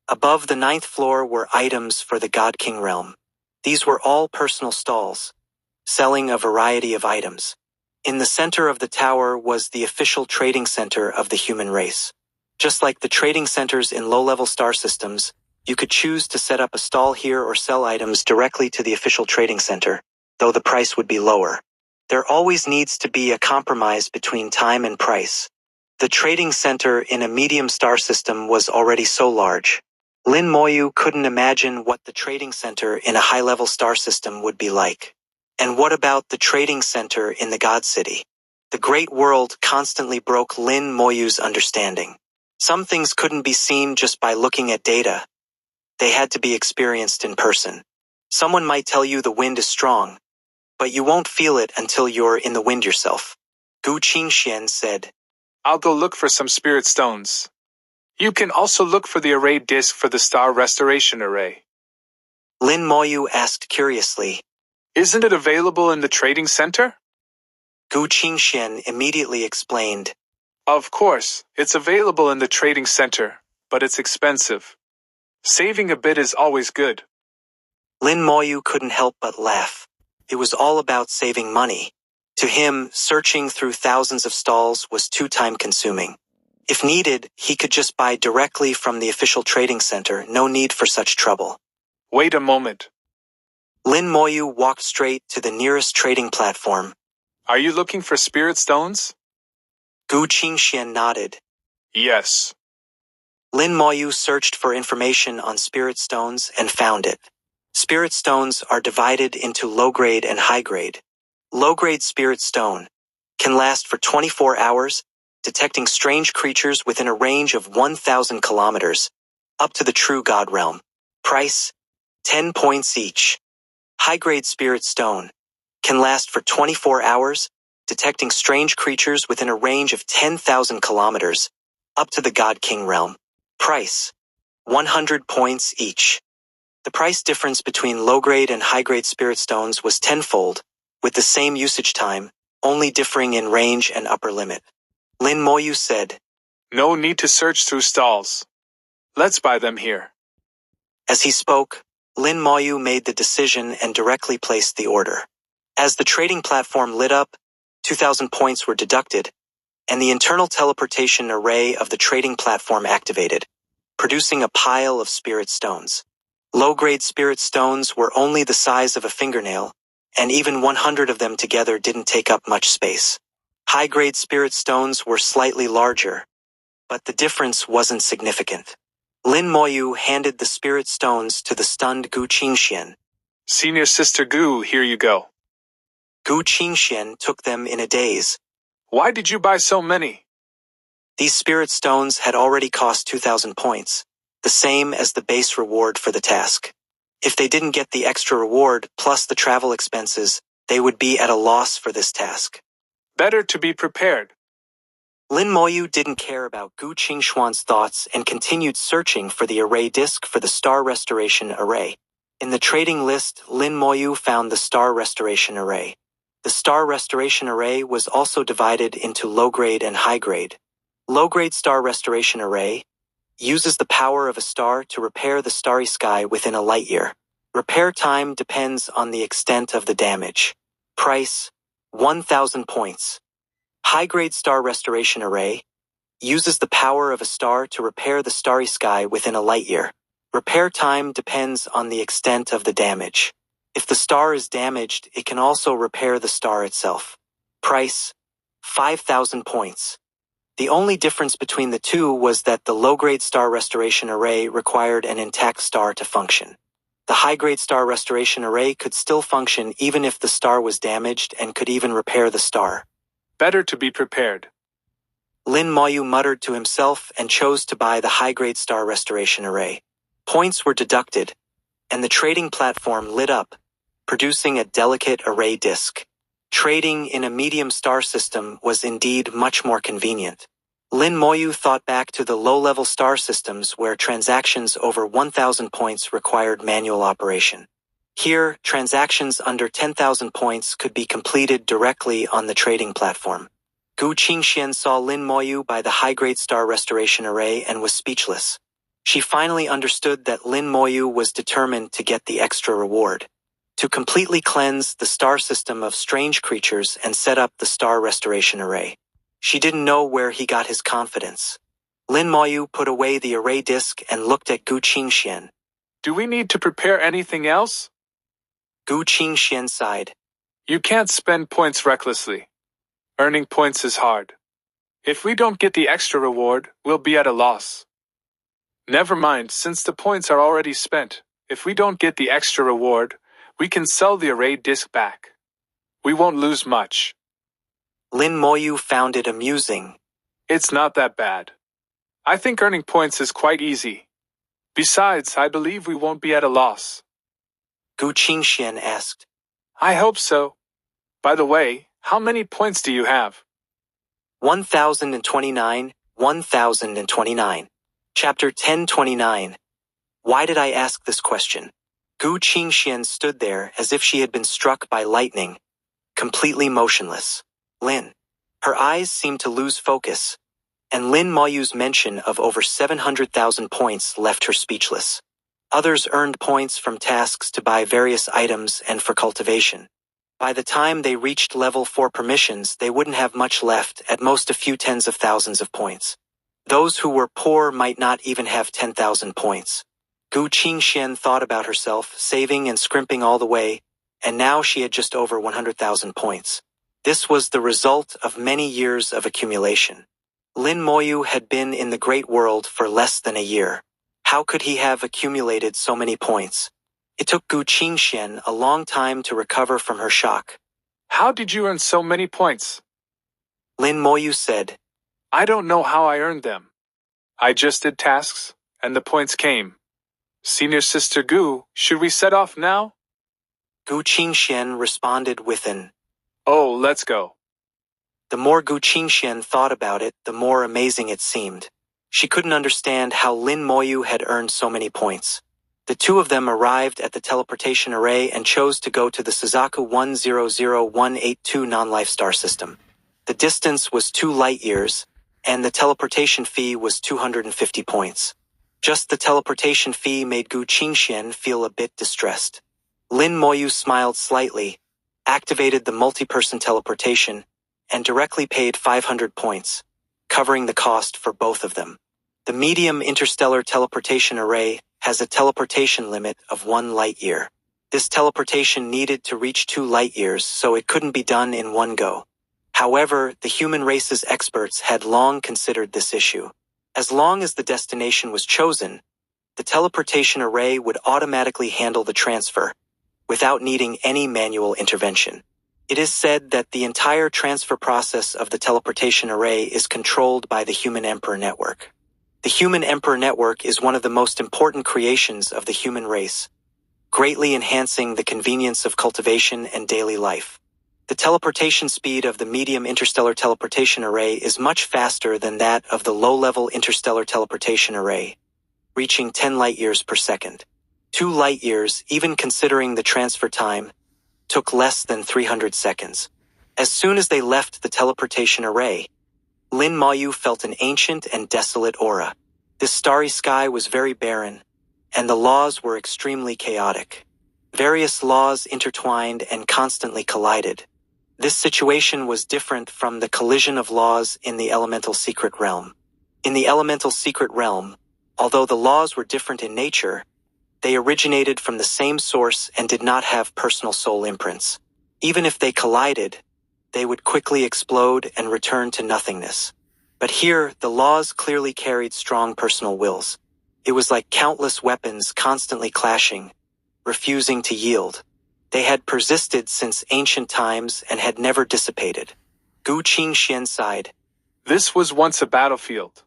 Above the 9th floor were items for the God King realm. These were all personal stalls, selling a variety of items. In the center of the tower was the official trading center of the human race. Just like the trading centers in low-level star systems, you could choose to set up a stall here or sell items directly to the official trading center, though the price would be lower. There always needs to be a compromise between time and price. The trading center in a medium star system was already so large. Lin Moyu couldn't imagine what the trading center in a high-level star system would be like. And what about the trading center in the God City? The Great World constantly broke Lin Moyu's understanding. Some things couldn't be seen just by looking at data. They had to be experienced in person. Someone might tell you the wind is strong, but you won't feel it until you're in the wind yourself. Gu Qingxian said, I'll go look for some spirit stones. You can also look for the array disk for the star restoration array. Lin Moyu asked curiously, Isn't it available in the trading center? Gu Qingxian immediately explained, Of course, it's available in the trading center, but it's expensive. Saving a bit is always good. Lin Moyu couldn't help but laugh. It was all about saving money. To him, searching through thousands of stalls was too time-consuming. If needed, he could just buy directly from the official trading center, no need for such trouble. Wait a moment. Lin Moyu walked straight to the nearest trading platform. Are you looking for spirit stones? Gu Qingxian nodded. Yes. Lin Moyu searched for information on spirit stones and found it. Spirit stones are divided into low-grade and high-grade. Low-grade spirit stone can last for 24 hours, detecting strange creatures within a range of 1,000 kilometers, up to the True God realm. Price, 10 points each. High-grade spirit stone can last for 24 hours, detecting strange creatures within a range of 10,000 kilometers, up to the God King realm. Price, 100 points each. The price difference between low-grade and high-grade spirit stones was tenfold, with the same usage time, only differing in range and upper limit. Lin Moyu said, No need to search through stalls. Let's buy them here. As he spoke, Lin Moyu made the decision and directly placed the order. As the trading platform lit up, 2,000 points were deducted, and the internal teleportation array of the trading platform activated, producing a pile of spirit stones. Low-grade spirit stones were only the size of a fingernail, and even 100 of them together didn't take up much space. High-grade spirit stones were slightly larger, but the difference wasn't significant. Lin Moyu handed the spirit stones to the stunned Gu Qingxian. Senior Sister Gu, here you go. Gu Qingxian took them in a daze. Why did you buy so many? These spirit stones had already cost 2,000 points, the same as the base reward for the task. If they didn't get the extra reward plus the travel expenses, they would be at a loss for this task. Better to be prepared. Lin Moyu didn't care about Gu Qingxuan's thoughts and continued searching for the array disk for the Star Restoration Array. In the trading list, Lin Moyu found the Star Restoration Array. The Star Restoration Array was also divided into low-grade and high-grade. Low-grade Star Restoration Array uses the power of a star to repair the starry sky within a light year. Repair time depends on the extent of the damage. Price, 1,000 points. High-grade Star Restoration Array uses the power of a star to repair the starry sky within a light year. Repair time depends on the extent of the damage. If the star is damaged, it can also repair the star itself. Price, 5,000 points. The only difference between the two was that the low-grade Star Restoration Array required an intact star to function. The high-grade Star Restoration Array could still function even if the star was damaged and could even repair the star. Better to be prepared. Lin Moyu muttered to himself and chose to buy the high-grade Star Restoration Array. Points were deducted, and the trading platform lit up, producing a delicate array disk. Trading in a medium star system was indeed much more convenient. Lin Moyu thought back to the low-level star systems where transactions over 1,000 points required manual operation. Here, transactions under 10,000 points could be completed directly on the trading platform. Gu Qingxian saw Lin Moyu by the high-grade star restoration array and was speechless. She finally understood that Lin Moyu was determined to get the extra reward, to completely cleanse the star system of strange creatures and set up the star restoration array. She didn't know where he got his confidence. Lin Moyu put away the array disk and looked at Gu Qingxian. Do we need to prepare anything else? Gu Qingxian sighed. You can't spend points recklessly. Earning points is hard. If we don't get the extra reward, we'll be at a loss. Never mind, since the points are already spent. If we don't get the extra reward, we can sell the array disk back. We won't lose much. Lin Moyu found it amusing. It's not that bad. I think earning points is quite easy. Besides, I believe we won't be at a loss. Gu Qingxian asked. I hope so. By the way, how many points do you have? 1,029, 1,029. Chapter 1029. Why did I ask this question? Gu Qingxian stood there as if she had been struck by lightning, completely motionless. Lin. Her eyes seemed to lose focus, and Lin Moyu's mention of over 700,000 points left her speechless. Others earned points from tasks to buy various items and for cultivation. By the time they reached level 4 permissions, they wouldn't have much left, at most a few tens of thousands of points. Those who were poor might not even have 10,000 points. Gu Qingxian thought about herself, saving and scrimping all the way, and now she had just over 100,000 points. This was the result of many years of accumulation. Lin Moyu had been in the great world for less than a year. How could he have accumulated so many points? It took Gu Qingxian a long time to recover from her shock. How did you earn so many points? Lin Moyu said. I don't know how I earned them. I just did tasks, and the points came. Senior Sister Gu, should we set off now? Gu Qingxian responded with an, Oh, let's go. The more Gu Qingxian thought about it, the more amazing it seemed. She couldn't understand how Lin Moyu had earned so many points. The two of them arrived at the teleportation array and chose to go to the Suzaku 100182 non-life star system. The distance was 2 light-years, and the teleportation fee was 250 points. Just the teleportation fee made Gu Qingxian feel a bit distressed. Lin Moyu smiled slightly, activated the multi-person teleportation, and directly paid 500 points, covering the cost for both of them. The medium interstellar teleportation array has a teleportation limit of 1 light-year. This teleportation needed to reach 2 light-years, so it couldn't be done in one go. However, the human race's experts had long considered this issue. As long as the destination was chosen, the teleportation array would automatically handle the transfer, without needing any manual intervention. It is said that the entire transfer process of the teleportation array is controlled by the Human Emperor Network. The Human Emperor Network is one of the most important creations of the human race, greatly enhancing the convenience of cultivation and daily life. The teleportation speed of the medium interstellar teleportation array is much faster than that of the low-level interstellar teleportation array, reaching 10 light-years per second. 2 light-years, even considering the transfer time, took less than 300 seconds. As soon as they left the teleportation array, Lin Moyu felt an ancient and desolate aura. This starry sky was very barren, and the laws were extremely chaotic. Various laws intertwined and constantly collided. This situation was different from the collision of laws in the elemental secret realm. In the elemental secret realm, although the laws were different in nature, they originated from the same source and did not have personal soul imprints. Even if they collided, they would quickly explode and return to nothingness. But here, the laws clearly carried strong personal wills. It was like countless weapons constantly clashing, refusing to yield. They had persisted since ancient times and had never dissipated. Gu Qingxian sighed. This was once a battlefield.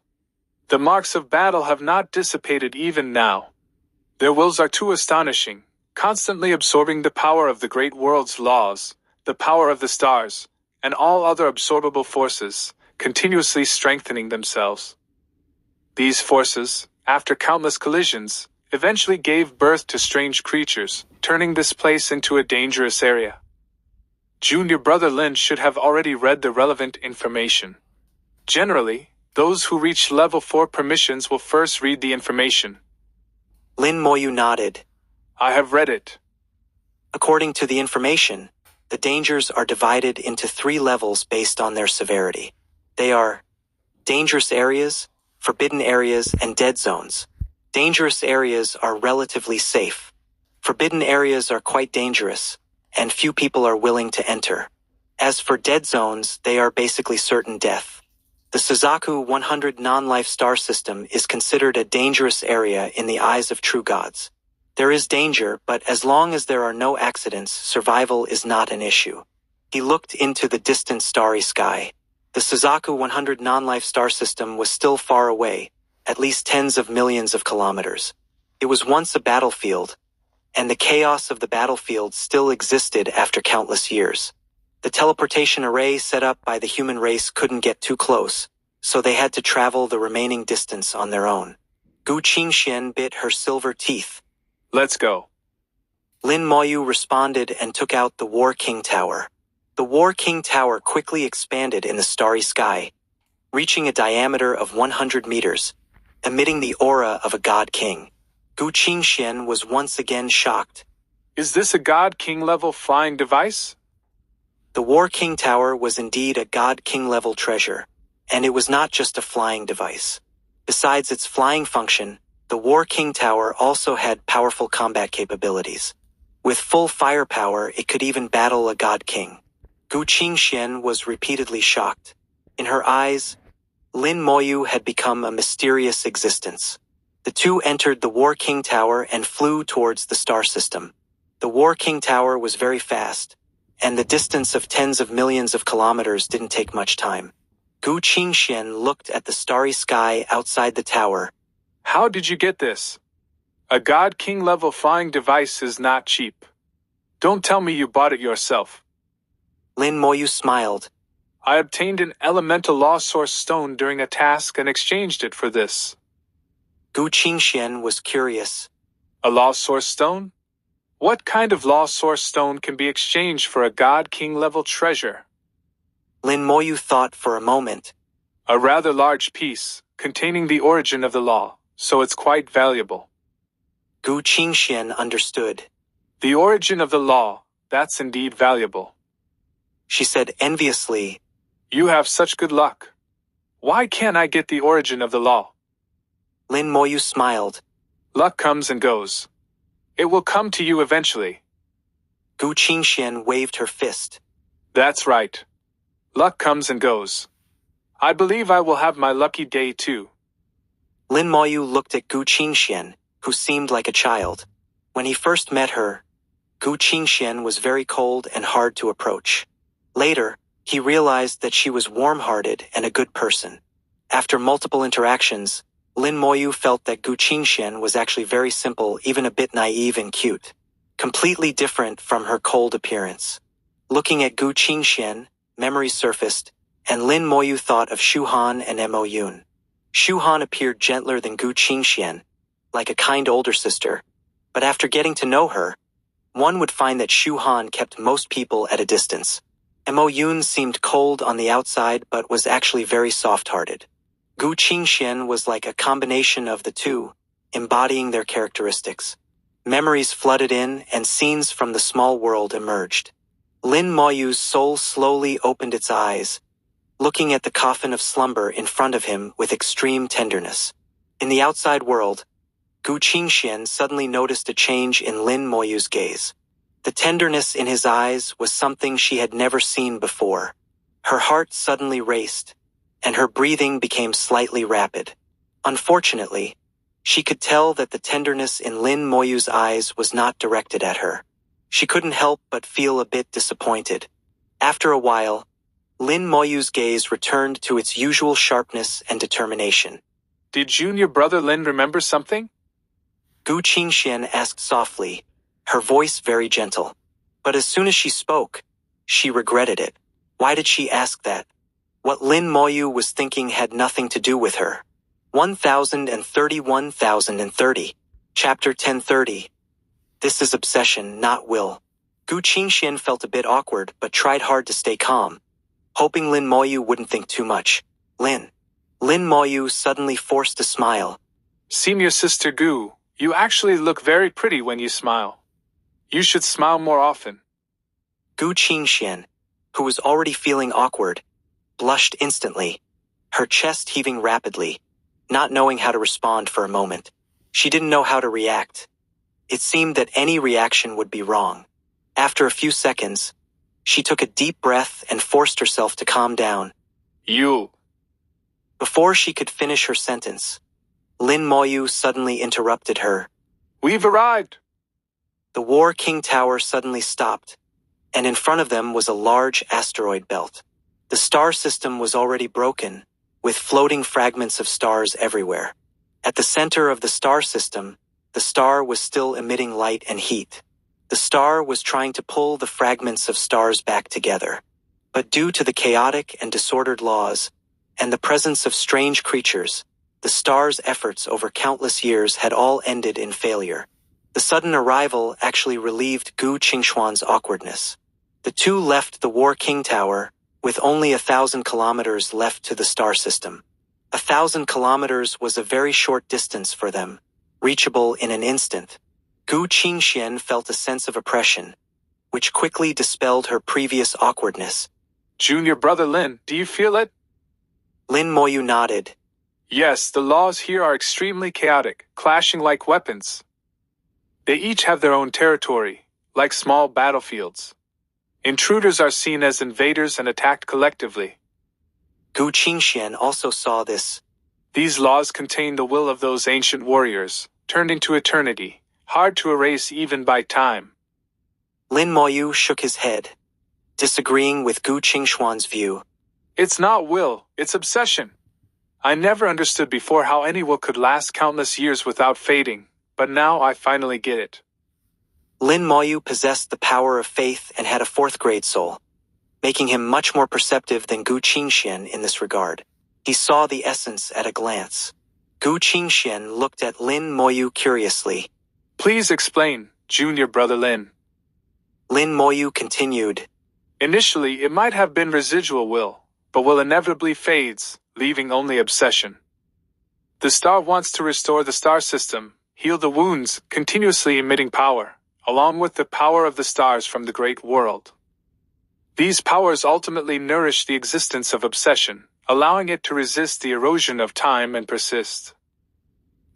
The marks of battle have not dissipated even now. Their wills are too astonishing, constantly absorbing the power of the great world's laws, the power of the stars, and all other absorbable forces, continuously strengthening themselves. These forces, after countless collisions, eventually gave birth to strange creatures, turning this place into a dangerous area. Junior brother Lin should have already read the relevant information. Generally, those who reach level 4 permissions will first read the information. Lin Moyu nodded. I have read it. According to the information, the dangers are divided into 3 levels based on their severity. They are dangerous areas, forbidden areas, and dead zones. Dangerous areas are relatively safe. Forbidden areas are quite dangerous, and few people are willing to enter. As for dead zones, they are basically certain death. The Suzaku 100 non-life star system is considered a dangerous area in the eyes of true gods. There is danger, but as long as there are no accidents, survival is not an issue. He looked into the distant starry sky. The Suzaku 100 non-life star system was still far away, at least tens of millions of kilometers. It was once a battlefield, and the chaos of the battlefield still existed after countless years. The teleportation array set up by the human race couldn't get too close, so they had to travel the remaining distance on their own. Gu Qingxian bit her silver teeth. Let's go. Lin Moyu responded and took out the War King Tower. The War King Tower quickly expanded in the starry sky, reaching a diameter of 100 meters, emitting the aura of a god king. Gu Qingxian was once again shocked. Is this a God King level flying device? The War King Tower was indeed a God King level treasure, and it was not just a flying device. Besides its flying function, the War King Tower also had powerful combat capabilities. With full firepower, it could even battle a God King. Gu Qingxian was repeatedly shocked. In her eyes, Lin Moyu had become a mysterious existence. The two entered the War King Tower and flew towards the star system. The War King Tower was very fast, and the distance of tens of millions of kilometers didn't take much time. Gu Qingxian looked at the starry sky outside the tower. How did you get this? A God King level flying device is not cheap. Don't tell me you bought it yourself. Lin Moyu smiled. I obtained an elemental law source stone during a task and exchanged it for this. Gu Qingxian was curious. A law source stone? What kind of law source stone can be exchanged for a God King level treasure? Lin Moyu thought for a moment. A rather large piece, containing the origin of the law, so it's quite valuable. Gu Qingxian understood. The origin of the law, that's indeed valuable. She said enviously. You have such good luck. Why can't I get the origin of the law? Lin Moyu smiled. Luck comes and goes. It will come to you eventually. Gu Qingxian waved her fist. That's right. Luck comes and goes. I believe I will have my lucky day too. Lin Moyu looked at Gu Qingxian, who seemed like a child. When he first met her, Gu Qingxian was very cold and hard to approach. Later, he realized that she was warm-hearted and a good person. After multiple interactions, Lin Moyu felt that Gu Qingxian was actually very simple, even a bit naive and cute. Completely different from her cold appearance. Looking at Gu Qingxian, memories surfaced, and Lin Moyu thought of Shu Han and Mo Yun. Shu Han appeared gentler than Gu Qingxian, like a kind older sister, but after getting to know her, one would find that Shu Han kept most people at a distance. Mo Yun seemed cold on the outside but was actually very soft-hearted. Gu Qingxian was like a combination of the two, embodying their characteristics. Memories flooded in and scenes from the small world emerged. Lin Moyu's soul slowly opened its eyes, looking at the coffin of slumber in front of him with extreme tenderness. In the outside world, Gu Qingxian suddenly noticed a change in Lin Moyu's gaze. The tenderness in his eyes was something she had never seen before. Her heart suddenly raced, and her breathing became slightly rapid. Unfortunately, she could tell that the tenderness in Lin Moyu's eyes was not directed at her. She couldn't help but feel a bit disappointed. After a while, Lin Moyu's gaze returned to its usual sharpness and determination. Did junior brother Lin remember something? Gu Qingxian asked softly, her voice very gentle. But as soon as she spoke, she regretted it. Why did she ask that? What Lin Moyu was thinking had nothing to do with her. 1030. Chapter 1030. This is obsession, not will. Gu Qingxian felt a bit awkward but tried hard to stay calm, hoping Lin Moyu wouldn't think too much. Lin Moyu suddenly forced a smile. Senior Sister Gu, you actually look very pretty when you smile. You should smile more often. Gu Qingxian, who was already feeling awkward, blushed instantly, her chest heaving rapidly, not knowing how to respond for a moment. She didn't know how to react. It seemed that any reaction would be wrong. After a few seconds, she took a deep breath and forced herself to calm down. You. Before she could finish her sentence, Lin Moyu suddenly interrupted her. We've arrived. The War King Tower suddenly stopped, and in front of them was a large asteroid belt. The star system was already broken, with floating fragments of stars everywhere. At the center of the star system, the star was still emitting light and heat. The star was trying to pull the fragments of stars back together. But due to the chaotic and disordered laws, and the presence of strange creatures, the star's efforts over countless years had all ended in failure. The sudden arrival actually relieved Gu Qingxuan's awkwardness. The two left the War King Tower, with only 1,000 kilometers left to the star system. 1,000 kilometers was a very short distance for them, reachable in an instant. Gu Qingxian felt a sense of oppression, which quickly dispelled her previous awkwardness. Junior brother Lin, do you feel it? Lin Moyu nodded. Yes, the laws here are extremely chaotic, clashing like weapons. They each have their own territory, like small battlefields. Intruders are seen as invaders and attacked collectively. Gu Qingxian also saw this. These laws contain the will of those ancient warriors, turned into eternity, hard to erase even by time. Lin Moyu shook his head, disagreeing with Gu Qingxuan's view. It's not will, it's obsession. I never understood before how any will could last countless years without fading, but now I finally get it. Lin Moyu possessed the power of faith and had a 4th-grade soul, making him much more perceptive than Gu Qingxian in this regard. He saw the essence at a glance. Gu Qingxian looked at Lin Moyu curiously. Please explain, Junior brother Lin. Lin Moyu continued. Initially, it might have been residual will, but will inevitably fades, leaving only obsession. The star wants to restore the star system, heal the wounds, continuously emitting power, along with the power of the stars from the great world. These powers ultimately nourish the existence of obsession, allowing it to resist the erosion of time and persist.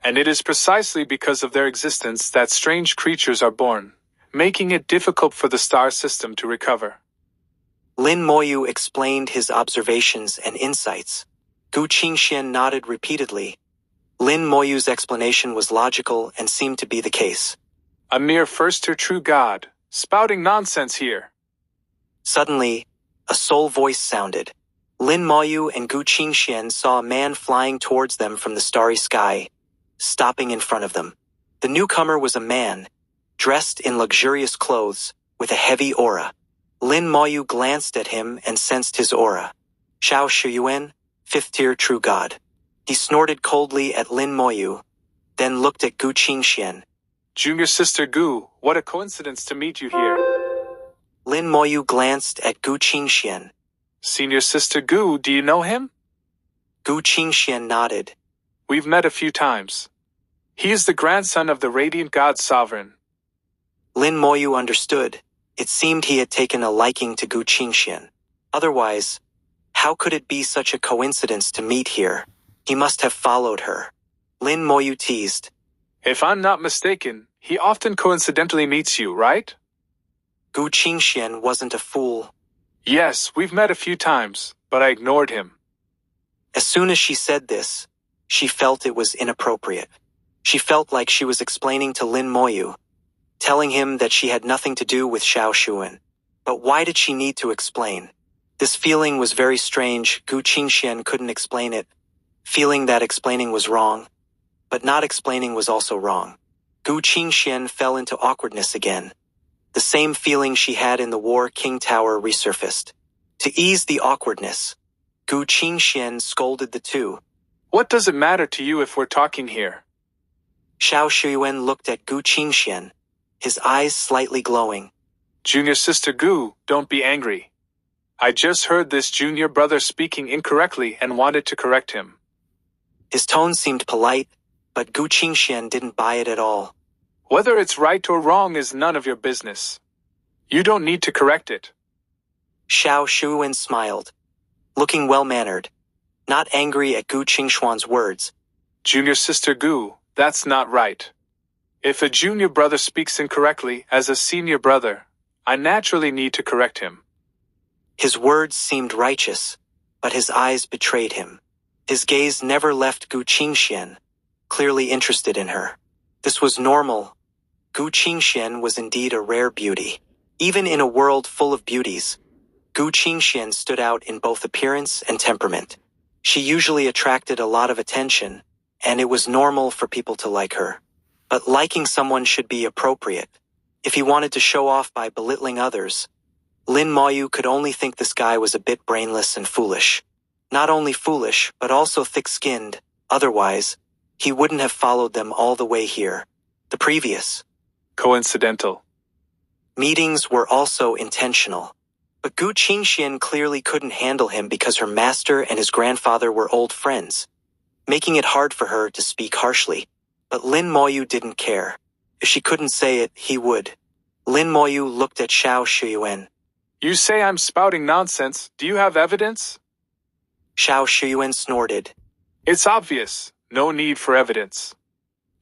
And it is precisely because of their existence that strange creatures are born, making it difficult for the star system to recover. Lin Moyu explained his observations and insights. Gu Qingxian nodded repeatedly. Lin Moyu's explanation was logical and seemed to be the case. A mere first-tier true god, spouting nonsense here. Suddenly, a soul voice sounded. Lin Moyu and Gu Qingxian saw a man flying towards them from the starry sky, stopping in front of them. The newcomer was a man, dressed in luxurious clothes, with a heavy aura. Lin Moyu glanced at him and sensed his aura. Xiao Shuyuan, 5th-tier true god. He snorted coldly at Lin Moyu, then looked at Gu Qingxian. Junior Sister Gu, what a coincidence to meet you here. Lin Moyu glanced at Gu Qingxian. Senior Sister Gu, do you know him? Gu Qingxian nodded. We've met a few times. He is the grandson of the Radiant God Sovereign. Lin Moyu understood. It seemed he had taken a liking to Gu Qingxian. Otherwise, how could it be such a coincidence to meet here? He must have followed her. Lin Moyu teased. If I'm not mistaken, he often coincidentally meets you, right? Gu Qingxian wasn't a fool. Yes, we've met a few times, but I ignored him. As soon as she said this, she felt it was inappropriate. She felt like she was explaining to Lin Moyu, telling him that she had nothing to do with Xiao Shuan. But why did she need to explain? This feeling was very strange. Gu Qingxian couldn't explain it, feeling that explaining was wrong. But not explaining was also wrong. Gu Qingxian fell into awkwardness again. The same feeling she had in the War King Tower resurfaced. To ease the awkwardness, Gu Qingxian scolded the two. What does it matter to you if we're talking here? Xiao Shuyuan looked at Gu Qingxian, his eyes slightly glowing. Junior Sister Gu, don't be angry. I just heard this junior brother speaking incorrectly and wanted to correct him. His tone seemed polite, but Gu Qingxian didn't buy it at all. Whether it's right or wrong is none of your business. You don't need to correct it. Xiao Shuyuan smiled, looking well-mannered, not angry at Gu Qingxuan's words. Junior Sister Gu, that's not right. If a junior brother speaks incorrectly as a senior brother, I naturally need to correct him. His words seemed righteous, but his eyes betrayed him. His gaze never left Gu Qingxian, clearly interested in her. This was normal. Gu Qingxian was indeed a rare beauty. Even in a world full of beauties, Gu Qingxian stood out in both appearance and temperament. She usually attracted a lot of attention, and it was normal for people to like her. But liking someone should be appropriate. If he wanted to show off by belittling others, Lin Moyu could only think this guy was a bit brainless and foolish. Not only foolish, but also thick-skinned. Otherwise, he wouldn't have followed them all the way here. The previous Coincidental meetings were also intentional. But Gu Qingxian clearly couldn't handle him because her master and his grandfather were old friends, making it hard for her to speak harshly. But Lin Moyu didn't care. If she couldn't say it, he would. Lin Moyu looked at Xiao Shuyuan. You say I'm spouting nonsense. Do you have evidence? Xiao Shuyuan snorted. It's obvious. No need for evidence.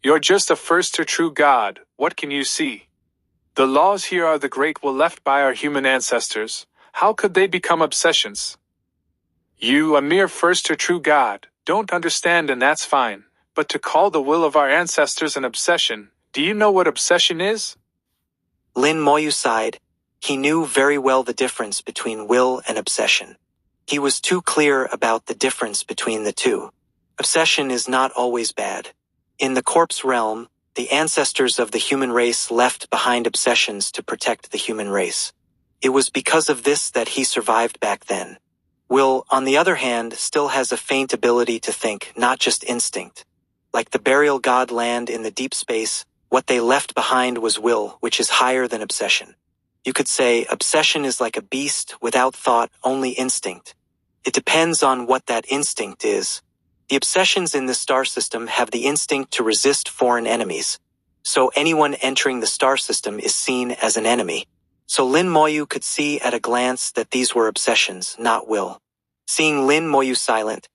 You're just a first or true god. What can you see? The laws here are the great will left by our human ancestors. How could they become obsessions? You, a mere first or true god, don't understand, and that's fine. But to call the will of our ancestors an obsession, do you know what obsession is? Lin Moyu sighed. He knew very well the difference between will and obsession. He was too clear about the difference between the two. Obsession is not always bad. In the corpse realm, the ancestors of the human race left behind obsessions to protect the human race. It was because of this that he survived back then. Will, on the other hand, still has a faint ability to think, not just instinct. Like the burial god land in the deep space, what they left behind was will, which is higher than obsession. You could say obsession is like a beast without thought, only instinct. It depends on what that instinct is. The obsessions in this star system have the instinct to resist foreign enemies. So anyone entering the star system is seen as an enemy. So Lin Moyu could see at a glance that these were obsessions, not will. Seeing Lin Moyu silent,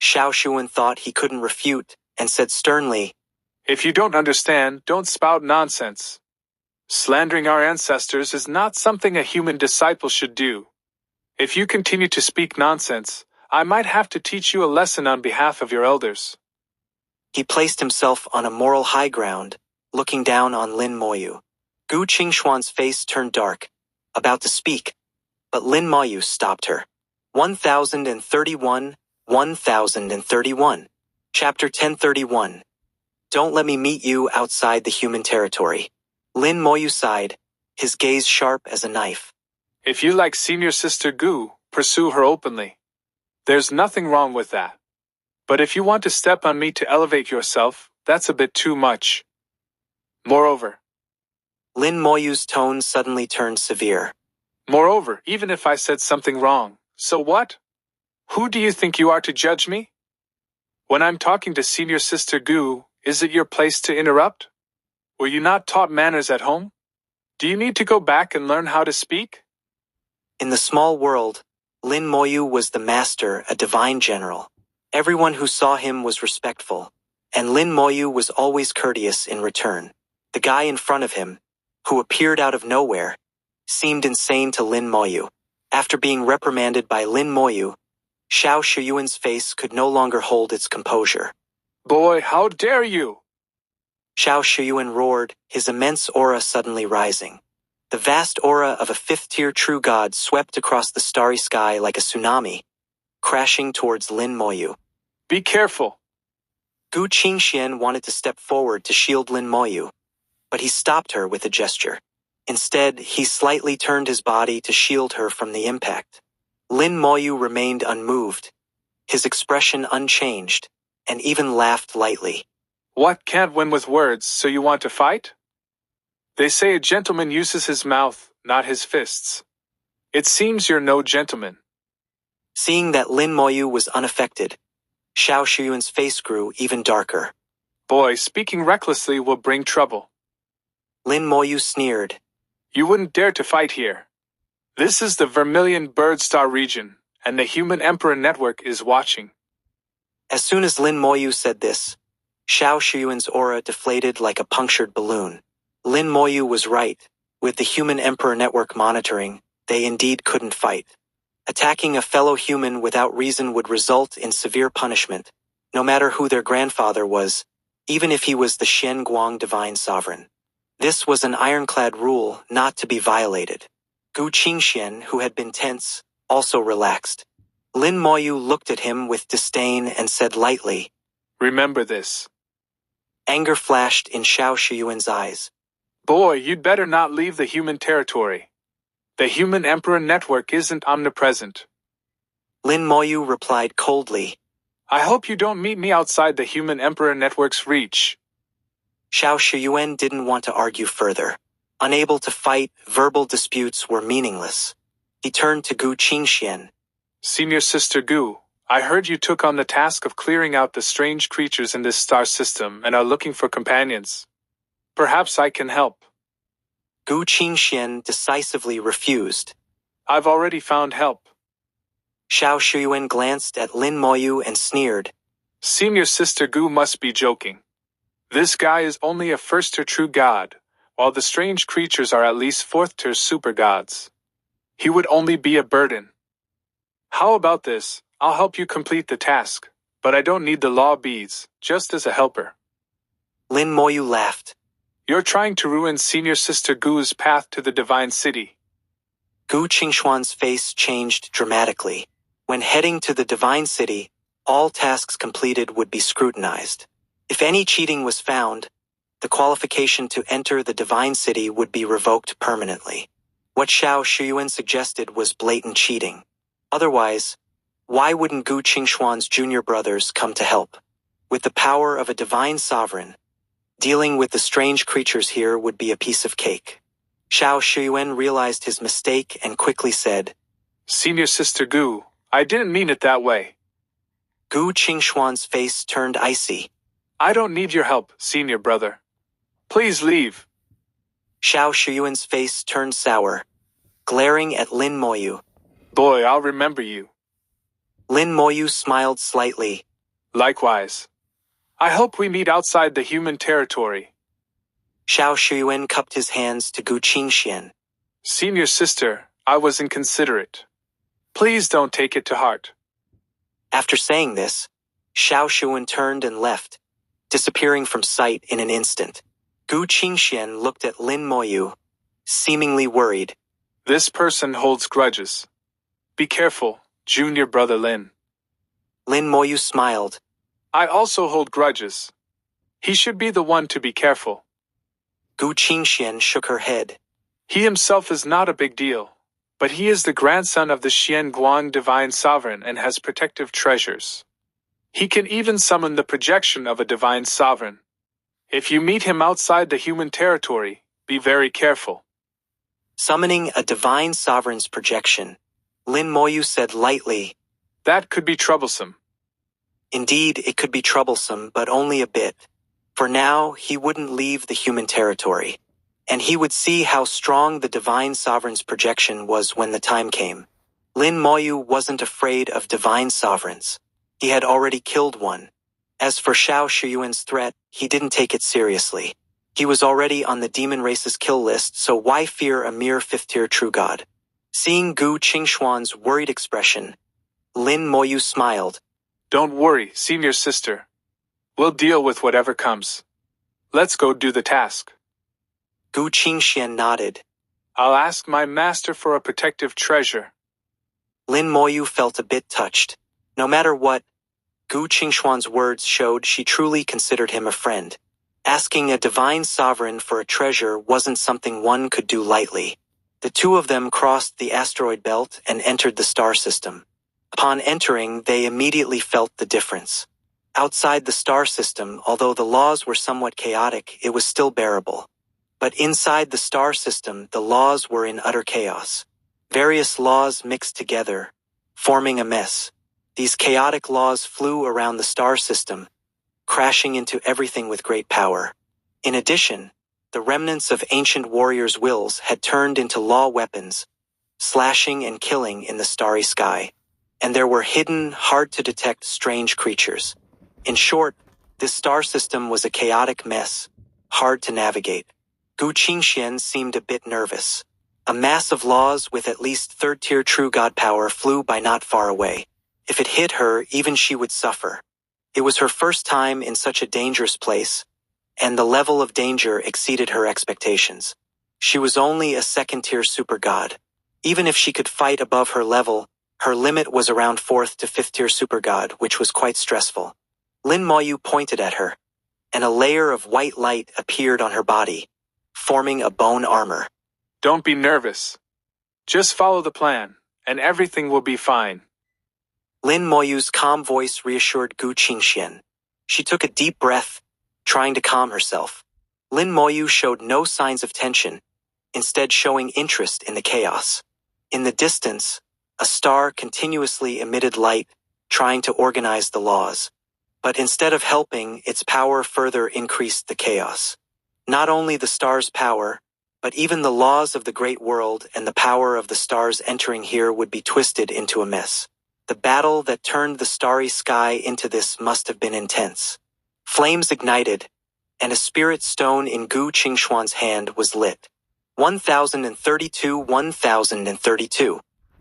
Xiao Shuyuan thought he couldn't refute, and said sternly, If you don't understand, don't spout nonsense. Slandering our ancestors is not something a human disciple should do. If you continue to speak nonsense, I might have to teach you a lesson on behalf of your elders. He placed himself on a moral high ground, looking down on Lin Moyu. Gu Qingxuan's face turned dark, about to speak, but Lin Moyu stopped her. 1031, 1031. Chapter 1031. Don't let me meet you outside the human territory. Lin Moyu sighed, his gaze sharp as a knife. If you like Senior Sister Gu, pursue her openly. There's nothing wrong with that. But if you want to step on me to elevate yourself, that's a bit too much. Moreover, Lin Moyu's tone suddenly turned severe. Moreover, even if I said something wrong, so what? Who do you think you are to judge me? When I'm talking to Senior Sister Gu, is it your place to interrupt? Were you not taught manners at home? Do you need to go back and learn how to speak? In the small world, Lin Moyu was the master, a divine general. Everyone who saw him was respectful, and Lin Moyu was always courteous in return. The guy in front of him, who appeared out of nowhere, seemed insane to Lin Moyu. After being reprimanded by Lin Moyu, Xiao Shuyuan's face could no longer hold its composure. Boy, how dare you! Xiao Shuyuan roared, his immense aura suddenly rising. The vast aura of a fifth-tier true god swept across the starry sky like a tsunami, crashing towards Lin Moyu. Be careful! Gu Qingxian wanted to step forward to shield Lin Moyu, but he stopped her with a gesture. Instead, he slightly turned his body to shield her from the impact. Lin Moyu remained unmoved, his expression unchanged, and even laughed lightly. What, can't win with words, so you want to fight? They say a gentleman uses his mouth, not his fists. It seems you're no gentleman. Seeing that Lin Moyu was unaffected, Xiao Shuyuan's face grew even darker. Boy, speaking recklessly will bring trouble. Lin Moyu sneered. You wouldn't dare to fight here. This is the Vermilion Bird Star region, and the Human Emperor Network is watching. As soon as Lin Moyu said this, Xiao Shuyuan's aura deflated like a punctured balloon. Lin Moyu was right. With the Human Emperor Network monitoring, they indeed couldn't fight. Attacking a fellow human without reason would result in severe punishment, no matter who their grandfather was, even if he was the Xian Guang Divine Sovereign. This was an ironclad rule not to be violated. Gu Qingxian, who had been tense, also relaxed. Lin Moyu looked at him with disdain and said lightly, Remember this. Anger flashed in Xiao Shuyuan's eyes. Boy, you'd better not leave the human territory. The Human Emperor Network isn't omnipresent. Lin Moyu replied coldly, I hope you don't meet me outside the Human Emperor Network's reach. Xiao Shuyuan didn't want to argue further. Unable to fight, verbal disputes were meaningless. He turned to Gu Qingxian. Senior Sister Gu, I heard you took on the task of clearing out the strange creatures in this star system and are looking for companions. Perhaps I can help. Gu Qingxian decisively refused. I've already found help. Xiao Shuyuan glanced at Lin Moyu and sneered. Senior Sister Gu must be joking. This guy is only a first-tier true god, while the strange creatures are at least fourth-tier super gods. He would only be a burden. How about this? I'll help you complete the task, but I don't need the law beads, just as a helper. Lin Moyu laughed. You're trying to ruin Senior Sister Gu's path to the Divine City. Gu Qingxuan's face changed dramatically. When heading to the Divine City, all tasks completed would be scrutinized. If any cheating was found, the qualification to enter the Divine City would be revoked permanently. What Xiao Shuyuan suggested was blatant cheating. Otherwise, why wouldn't Gu Qingxuan's junior brothers come to help? With the power of a divine sovereign, dealing with the strange creatures here would be a piece of cake. Xiao Shuyuan realized his mistake and quickly said, Senior Sister Gu, I didn't mean it that way. Gu Qingxuan's face turned icy. I don't need your help, senior brother. Please leave. Xiao Shuyuan's face turned sour, glaring at Lin Moyu. Boy, I'll remember you. Lin Moyu smiled slightly. Likewise. I hope we meet outside the human territory. Xiao Shuyuan cupped his hands to Gu Qingxian. Senior sister, I was inconsiderate. Please don't take it to heart. After saying this, Xiao Shuyuan turned and left, disappearing from sight in an instant. Gu Qingxian looked at Lin Moyu, seemingly worried. This person holds grudges. Be careful, junior brother Lin. Lin Moyu smiled. I also hold grudges. He should be the one to be careful. Gu Qingxian shook her head. He himself is not a big deal, but he is the grandson of the Xian Guang Divine Sovereign and has protective treasures. He can even summon the projection of a divine sovereign. If you meet him outside the human territory, be very careful. Summoning a divine sovereign's projection, Lin Moyu said lightly. That could be troublesome. Indeed, it could be troublesome, but only a bit. For now, he wouldn't leave the human territory, and he would see how strong the divine sovereign's projection was when the time came. Lin Moyu wasn't afraid of divine sovereigns. He had already killed one. As for Xiao Shuyuan's threat, he didn't take it seriously. He was already on the demon race's kill list, so why fear a mere fifth-tier true god? Seeing Gu Qingxuan's worried expression, Lin Moyu smiled. Don't worry, senior sister. We'll deal with whatever comes. Let's go do the task. Gu Qingxian nodded. I'll ask my master for a protective treasure. Lin Moyu felt a bit touched. No matter what, Gu Qingxuan's words showed she truly considered him a friend. Asking a divine sovereign for a treasure wasn't something one could do lightly. The two of them crossed the asteroid belt and entered the star system. Upon entering, they immediately felt the difference. Outside the star system, although the laws were somewhat chaotic, it was still bearable. But inside the star system, the laws were in utter chaos. Various laws mixed together, forming a mess. These chaotic laws flew around the star system, crashing into everything with great power. In addition, the remnants of ancient warriors' wills had turned into law weapons, slashing and killing in the starry sky. And there were hidden, hard-to-detect strange creatures. In short, this star system was a chaotic mess, hard to navigate. Gu Qingxian seemed a bit nervous. A mass of laws with at least third-tier true god power flew by not far away. If it hit her, even she would suffer. It was her first time in such a dangerous place, and the level of danger exceeded her expectations. She was only a second-tier super god. Even if she could fight above her level, her limit was around 4th to 5th-tier super god, which was quite stressful. Lin Moyu pointed at her, and a layer of white light appeared on her body, forming a bone armor. Don't be nervous. Just follow the plan, and everything will be fine. Lin Moyu's calm voice reassured Gu Qingxian. She took a deep breath, trying to calm herself. Lin Moyu showed no signs of tension, instead showing interest in the chaos. In the distance, a star continuously emitted light, trying to organize the laws. But instead of helping, its power further increased the chaos. Not only the star's power, but even the laws of the great world and the power of the stars entering here would be twisted into a mess. The battle that turned the starry sky into this must have been intense. Flames ignited, and a spirit stone in Gu Qingxuan's hand was lit. 1032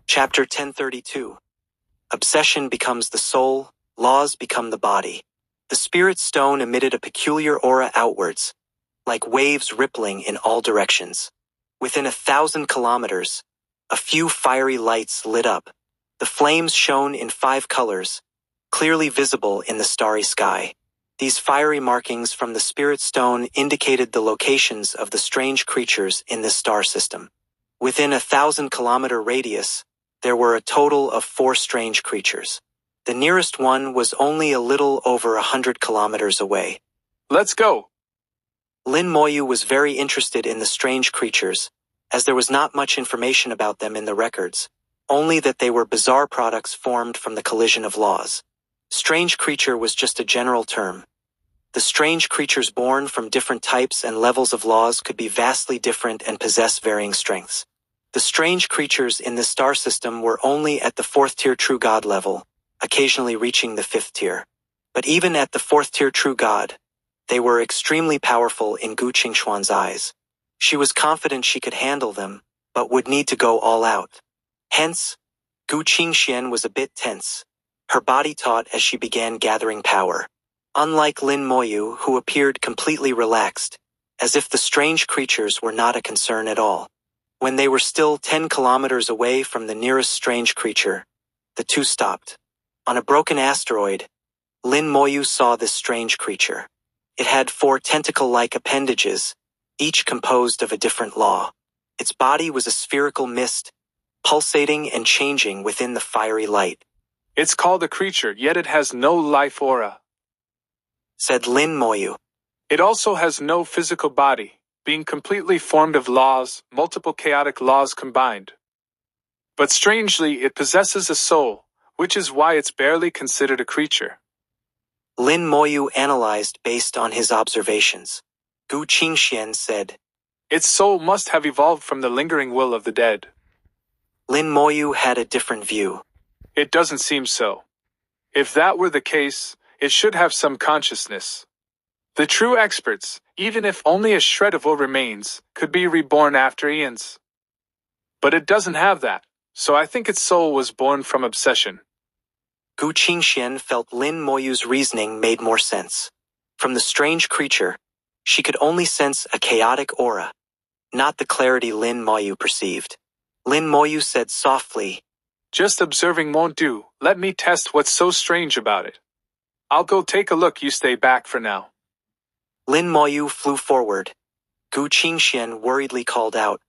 Chapter 1032. Obsession becomes the soul, laws become the body. The spirit stone emitted a peculiar aura outwards, like waves rippling in all directions. Within 1,000 kilometers, a few fiery lights lit up. The flames shone in 5 colors, clearly visible in the starry sky. These fiery markings from the spirit stone indicated the locations of the strange creatures in this star system. Within 1,000-kilometer radius, there were a total of 4 strange creatures. The nearest one was only a little over 100 kilometers away. Let's go! Lin Moyu was very interested in the strange creatures, as there was not much information about them in the records, only that they were bizarre products formed from the collision of laws. Strange creature was just a general term. The strange creatures born from different types and levels of laws could be vastly different and possess varying strengths. The strange creatures in this star system were only at the 4th-tier true god level, occasionally reaching the 5th tier. But even at the 4th-tier true god, they were extremely powerful in Gu Qingxuan's eyes. She was confident she could handle them, but would need to go all out. Hence, Gu Qingxian was a bit tense, her body taut as she began gathering power. Unlike Lin Moyu, who appeared completely relaxed, as if the strange creatures were not a concern at all. When they were still 10 kilometers away from the nearest strange creature, the two stopped. On a broken asteroid, Lin Moyu saw this strange creature. It had 4 tentacle-like appendages, each composed of a different law. Its body was a spherical mist, pulsating and changing within the fiery light. It's called a creature, yet it has no life aura, said Lin Moyu. It also has no physical body, being completely formed of laws, multiple chaotic laws combined. But strangely, it possesses a soul, which is why it's barely considered a creature. Lin Moyu analyzed based on his observations. Gu Qingxian said, Its soul must have evolved from the lingering will of the dead. Lin Moyu had a different view. It doesn't seem so. If that were the case, it should have some consciousness. The true experts, even if only a shred of will remains, could be reborn after eons. But it doesn't have that, so I think its soul was born from obsession. Gu Qingxian felt Lin Moyu's reasoning made more sense. From the strange creature, she could only sense a chaotic aura, not the clarity Lin Moyu perceived. Lin Moyu said softly, Just observing won't do, let me test what's so strange about it. I'll go take a look, you stay back for now. Lin Moyu flew forward. Gu Qingxian worriedly called out,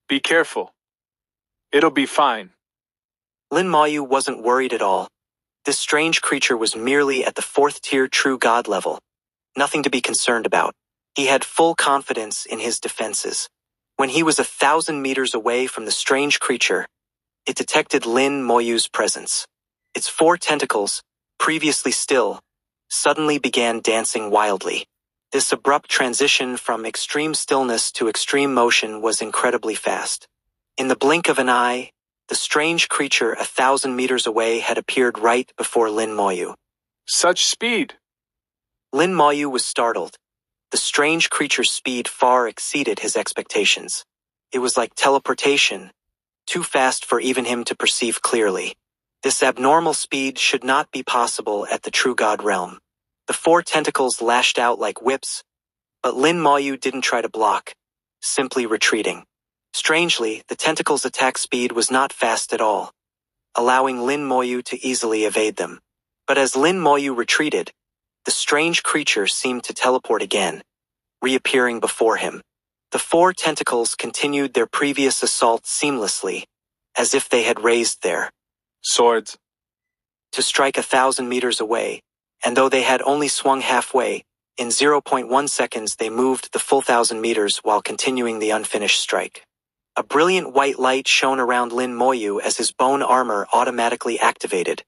Be careful, It'll be fine. Lin Moyu wasn't worried at all. This strange creature was merely at the 4th-tier true god level. Nothing to be concerned about. He had full confidence in his defenses. When he was 1,000 meters away from the strange creature, it detected Lin Moyu's presence. Its 4 tentacles, previously still, suddenly began dancing wildly. This abrupt transition from extreme stillness to extreme motion was incredibly fast. In the blink of an eye, the strange creature 1,000 meters away had appeared right before Lin Moyu. Such speed! Lin Moyu was startled. The strange creature's speed far exceeded his expectations. It was like teleportation, too fast for even him to perceive clearly. This abnormal speed should not be possible at the true god realm. The 4 tentacles lashed out like whips, but Lin Moyu didn't try to block, simply retreating. Strangely, the tentacles' attack speed was not fast at all, allowing Lin Moyu to easily evade them. But as Lin Moyu retreated, the strange creature seemed to teleport again, reappearing before him. The 4 tentacles continued their previous assault seamlessly, as if they had raised their swords to strike 1,000 meters away, and though they had only swung halfway, in 0.1 seconds they moved the full 1,000 meters while continuing the unfinished strike. A brilliant white light shone around Lin Moyu as his bone armor automatically activated,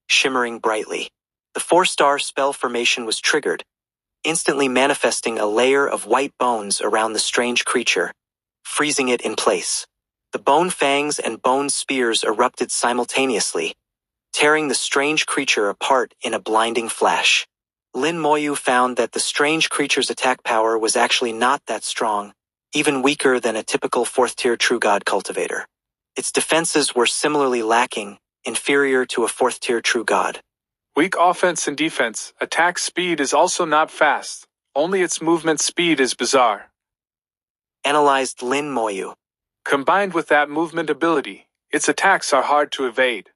shimmering brightly. The 4-star spell formation was triggered, instantly manifesting a layer of white bones around the strange creature, freezing it in place. The bone fangs and bone spears erupted simultaneously, tearing the strange creature apart in a blinding flash. Lin Moyu found that the strange creature's attack power was actually not that strong, even weaker than a typical 4th-tier true god cultivator. Its defenses were similarly lacking, inferior to a 4th-tier true god. Weak offense and defense. Attack speed is also not fast. Only its movement speed is bizarre. Analyzed Lin Moyu. Combined with that movement ability, its attacks are hard to evade.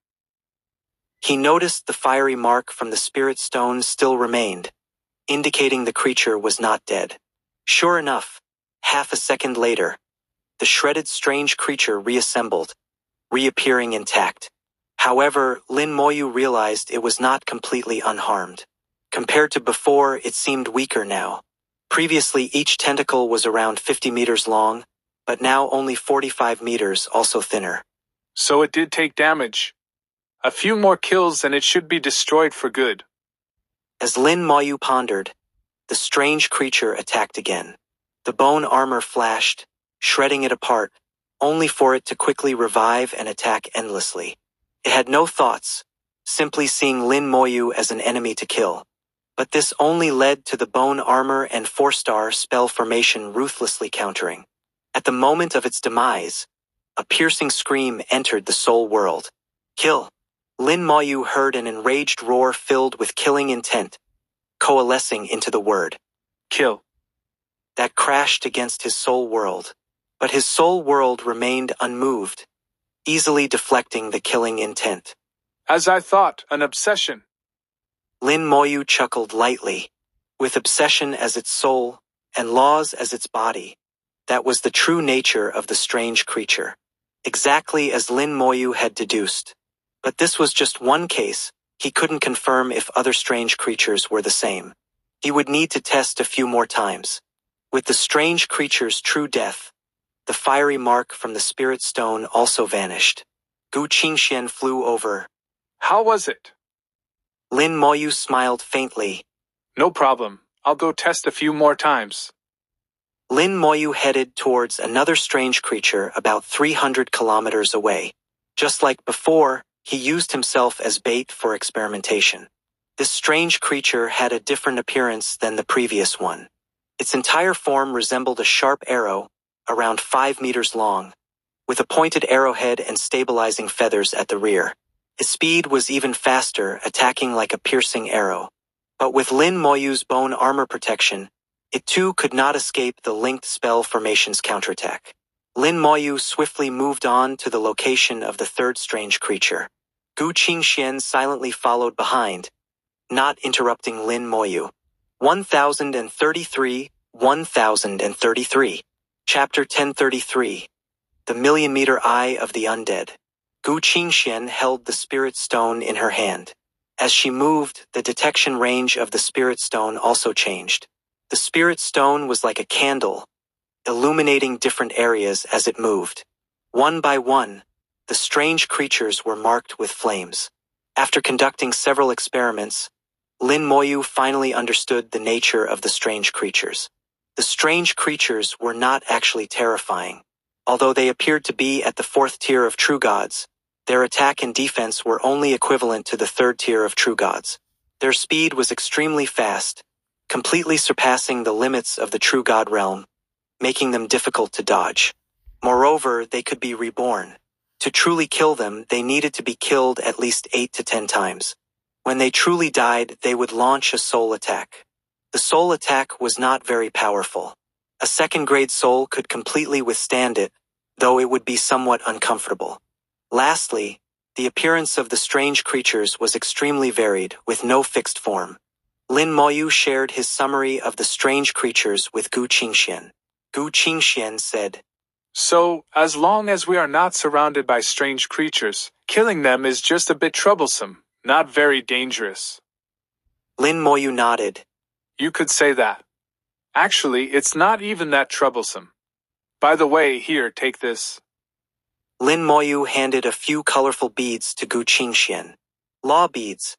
He noticed the fiery mark from the spirit stone still remained, indicating the creature was not dead. Sure enough, half a second later, the shredded strange creature reassembled, reappearing intact. However, Lin Moyu realized it was not completely unharmed. Compared to before, it seemed weaker now. Previously, each tentacle was around 50 meters long, but now only 45 meters, also thinner. So it did take damage. A few more kills and it should be destroyed for good. As Lin Moyu pondered, the strange creature attacked again. The bone armor flashed, shredding it apart, only for it to quickly revive and attack endlessly. It had no thoughts, simply seeing Lin Moyu as an enemy to kill. But this only led to the bone armor and 4-star spell formation ruthlessly countering. At the moment of its demise, a piercing scream entered the soul world. Kill! Lin Moyu heard an enraged roar filled with killing intent, coalescing into the word kill that crashed against his soul world. But his soul world remained unmoved, easily deflecting the killing intent. As I thought, an obsession. Lin Moyu chuckled lightly. With obsession as its soul, and laws as its body, that was the true nature of the strange creature. Exactly as Lin Moyu had deduced. But this was just one case. He couldn't confirm if other strange creatures were the same. He would need to test a few more times. With the strange creature's true death, the fiery mark from the spirit stone also vanished. Gu Qingxian flew over. How was it? Lin Moyu smiled faintly. No problem. I'll go test a few more times. Lin Moyu headed towards another strange creature about 300 kilometers away. Just like before, he used himself as bait for experimentation. This strange creature had a different appearance than the previous one. Its entire form resembled a sharp arrow, around 5 meters long, with a pointed arrowhead and stabilizing feathers at the rear. Its speed was even faster, attacking like a piercing arrow. But with Lin Moyu's bone armor protection, it too could not escape the linked spell formation's counterattack. Lin Moyu swiftly moved on to the location of the third strange creature. Gu Qingxian silently followed behind, not interrupting Lin Moyu. 1033, 1033. Chapter 1033. the million-meter eye of the undead. Gu Qingxian held the spirit stone in her hand. As she moved, the detection range of the spirit stone also changed. The spirit stone was like a candle, illuminating different areas as it moved. One by one, the strange creatures were marked with flames. After conducting several experiments, Lin Moyu finally understood the nature of the strange creatures. The strange creatures were not actually terrifying. Although they appeared to be at the fourth tier of true gods, their attack and defense were only equivalent to the third tier of true gods. Their speed was extremely fast, completely surpassing the limits of the true god realm, making them difficult to dodge. Moreover, they could be reborn. To truly kill them, they needed to be killed at least 8 to 10 times. When they truly died, they would launch a soul attack. The soul attack was not very powerful. A second-grade soul could completely withstand it, though it would be somewhat uncomfortable. Lastly, the appearance of the strange creatures was extremely varied, with no fixed form. Lin Moyu shared his summary of the strange creatures with Gu Qingxian. Gu Qingxian said, "So, as long as we are not surrounded by strange creatures, killing them is just a bit troublesome, not very dangerous." Lin Moyu nodded. "You could say that. Actually, it's not even that troublesome. By the way, here, take this." Lin Moyu handed a few colorful beads to Gu Qingxian. Law beads.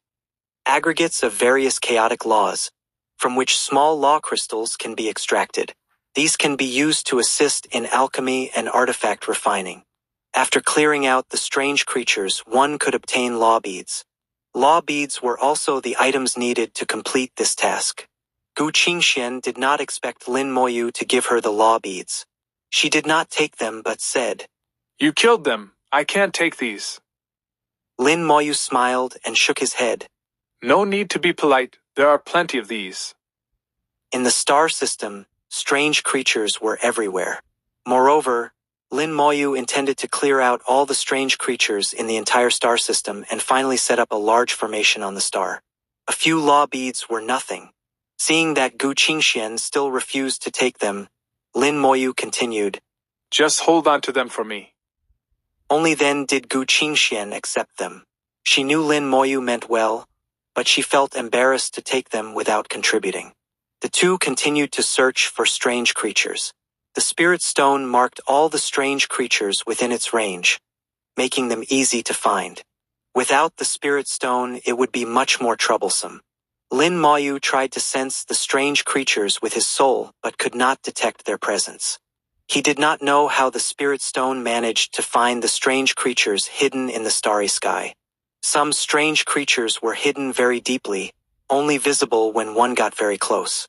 Aggregates of various chaotic laws, from which small law crystals can be extracted. These can be used to assist in alchemy and artifact refining. After clearing out the strange creatures, one could obtain law beads. Law beads were also the items needed to complete this task. Gu Qingxian did not expect Lin Moyu to give her the law beads. She did not take them but said, "You killed them. I can't take these." Lin Moyu smiled and shook his head. "No need to be polite. There are plenty of these." In the star system, strange creatures were everywhere. Moreover, Lin Moyu intended to clear out all the strange creatures in the entire star system and finally set up a large formation on the star. A few law beads were nothing. Seeing that Gu Qingxian still refused to take them, Lin Moyu continued, "Just hold on to them for me." Only then did Gu Qingxian accept them. She knew Lin Moyu meant well, but she felt embarrassed to take them without contributing. The two continued to search for strange creatures. The spirit stone marked all the strange creatures within its range, making them easy to find. Without the spirit stone, it would be much more troublesome. Lin Moyu tried to sense the strange creatures with his soul but could not detect their presence. He did not know how the spirit stone managed to find the strange creatures hidden in the starry sky. Some strange creatures were hidden very deeply, only visible when one got very close.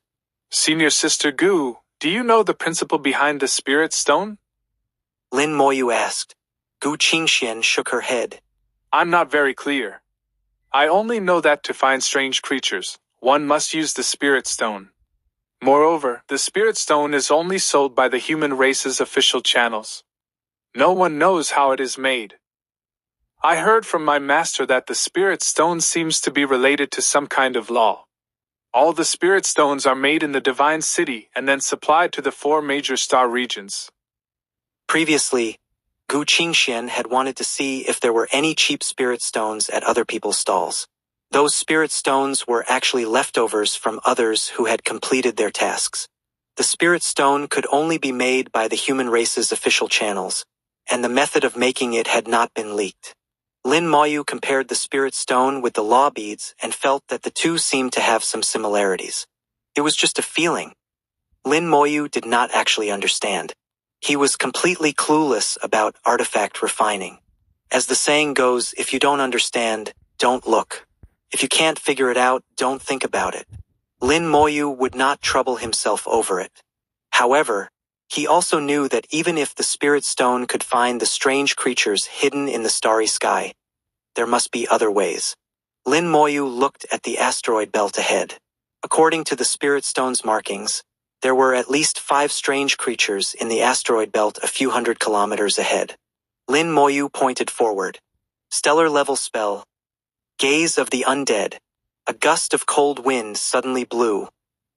"Senior Sister Gu, do you know the principle behind the spirit stone?" Lin Moyu asked. Gu Qingxian shook her head. "I'm not very clear. I only know that to find strange creatures, one must use the spirit stone. Moreover, the spirit stone is only sold by the human race's official channels. No one knows how it is made. I heard from my master that the spirit stone seems to be related to some kind of law. All the spirit stones are made in the divine city and then supplied to the 4 major star regions." Previously, Gu Qingxian had wanted to see if there were any cheap spirit stones at other people's stalls. Those spirit stones were actually leftovers from others who had completed their tasks. The spirit stone could only be made by the human race's official channels, and the method of making it had not been leaked. Lin Moyu compared the spirit stone with the law beads and felt that the two seemed to have some similarities. It was just a feeling. Lin Moyu did not actually understand. He was completely clueless about artifact refining. As the saying goes, if you don't understand, don't look. If you can't figure it out, don't think about it. Lin Moyu would not trouble himself over it. However, he also knew that even if the spirit stone could find the strange creatures hidden in the starry sky, there must be other ways. Lin Moyu looked at the asteroid belt ahead. According to the spirit stone's markings, there were at least 5 strange creatures in the asteroid belt a few hundred kilometers ahead. Lin Moyu pointed forward. Stellar-level spell. Gaze of the undead. A gust of cold wind suddenly blew,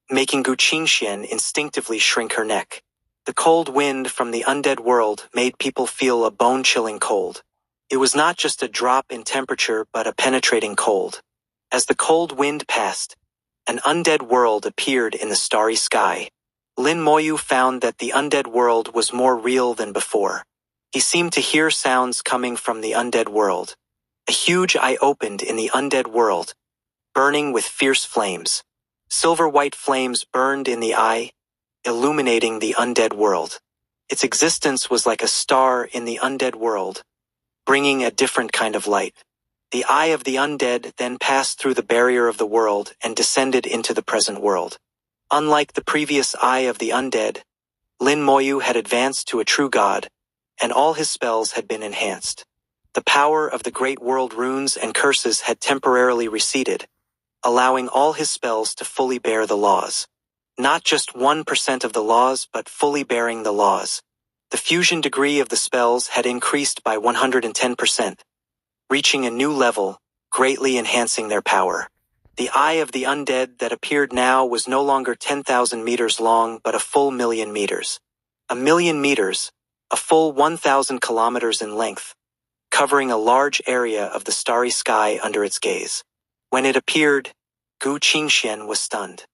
making Gu Qingxian instinctively shrink her neck. The cold wind from the undead world made people feel a bone-chilling cold. It was not just a drop in temperature but a penetrating cold. As the cold wind passed, an undead world appeared in the starry sky. Lin Moyu found that the undead world was more real than before. He seemed to hear sounds coming from the undead world. A huge eye opened in the undead world, burning with fierce flames. Silver-white flames burned in the eye, illuminating the undead world. Its existence was like a star in the undead world, bringing a different kind of light. The eye of the undead then passed through the barrier of the world and descended into the present world. Unlike the previous eye of the undead, Lin Moyu had advanced to a true god, and all his spells had been enhanced. The power of the great world runes and curses had temporarily receded, allowing all his spells to fully bear the laws. Not just 1% of the laws, but fully bearing the laws. The fusion degree of the spells had increased by 110%, reaching a new level, greatly enhancing their power. The eye of the undead that appeared now was no longer 10,000 meters long but a full 1,000,000 meters. 1,000,000 meters, a full 1,000 kilometers in length, covering a large area of the starry sky under its gaze. When it appeared, Gu Qingxian was stunned.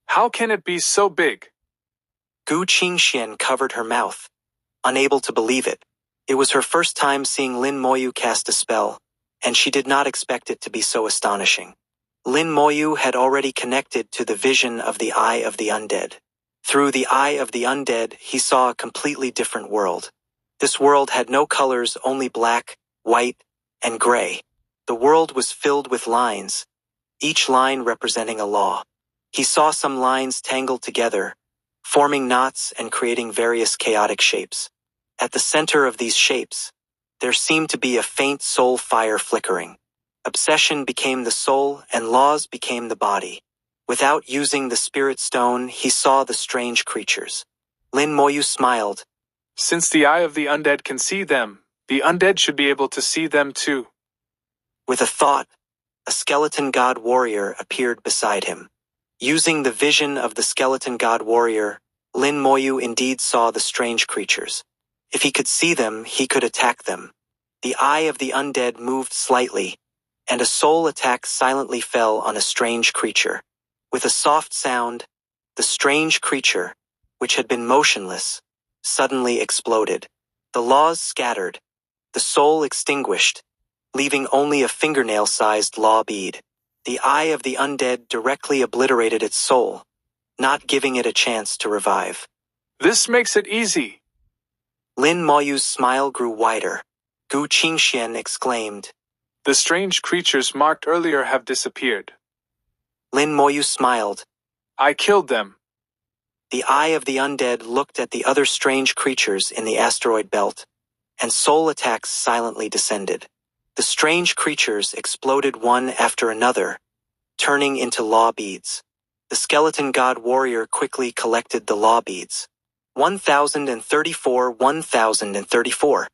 How can it be so big? Gu Qingxian covered her mouth, unable to believe it. It was her first time seeing Lin Moyu cast a spell, and she did not expect it to be so astonishing. Lin Moyu had already connected to the vision of the eye of the undead. Through the eye of the undead, he saw a completely different world. This world had no colors, only black, white, and gray. The world was filled with lines, each line representing a law. He saw some lines tangled together, forming knots and creating various chaotic shapes. At the center of these shapes, there seemed to be a faint soul fire flickering. Obsession became the soul and laws became the body. Without using the spirit stone, he saw the strange creatures. Lin Moyu smiled. Since the eye of the undead can see them, the undead should be able to see them too. With a thought, a skeleton god warrior appeared beside him. Using the vision of the skeleton god warrior, Lin Moyu indeed saw the strange creatures. If he could see them, he could attack them. The eye of the undead moved slightly, and a soul attack silently fell on a strange creature. With a soft sound, the strange creature, which had been motionless, suddenly exploded. The laws scattered, the soul extinguished, leaving only a fingernail-sized law bead. The eye of the undead directly obliterated its soul, not giving it a chance to revive. This makes it easy. Lin Moyu's smile grew wider. Gu Qingxian exclaimed. The strange creatures marked earlier have disappeared. Lin Moyu smiled. I killed them. The eye of the undead looked at the other strange creatures in the asteroid belt, and soul attacks silently descended. The strange creatures exploded one after another, turning into law beads. The skeleton god warrior quickly collected the law beads. 1034, 1034.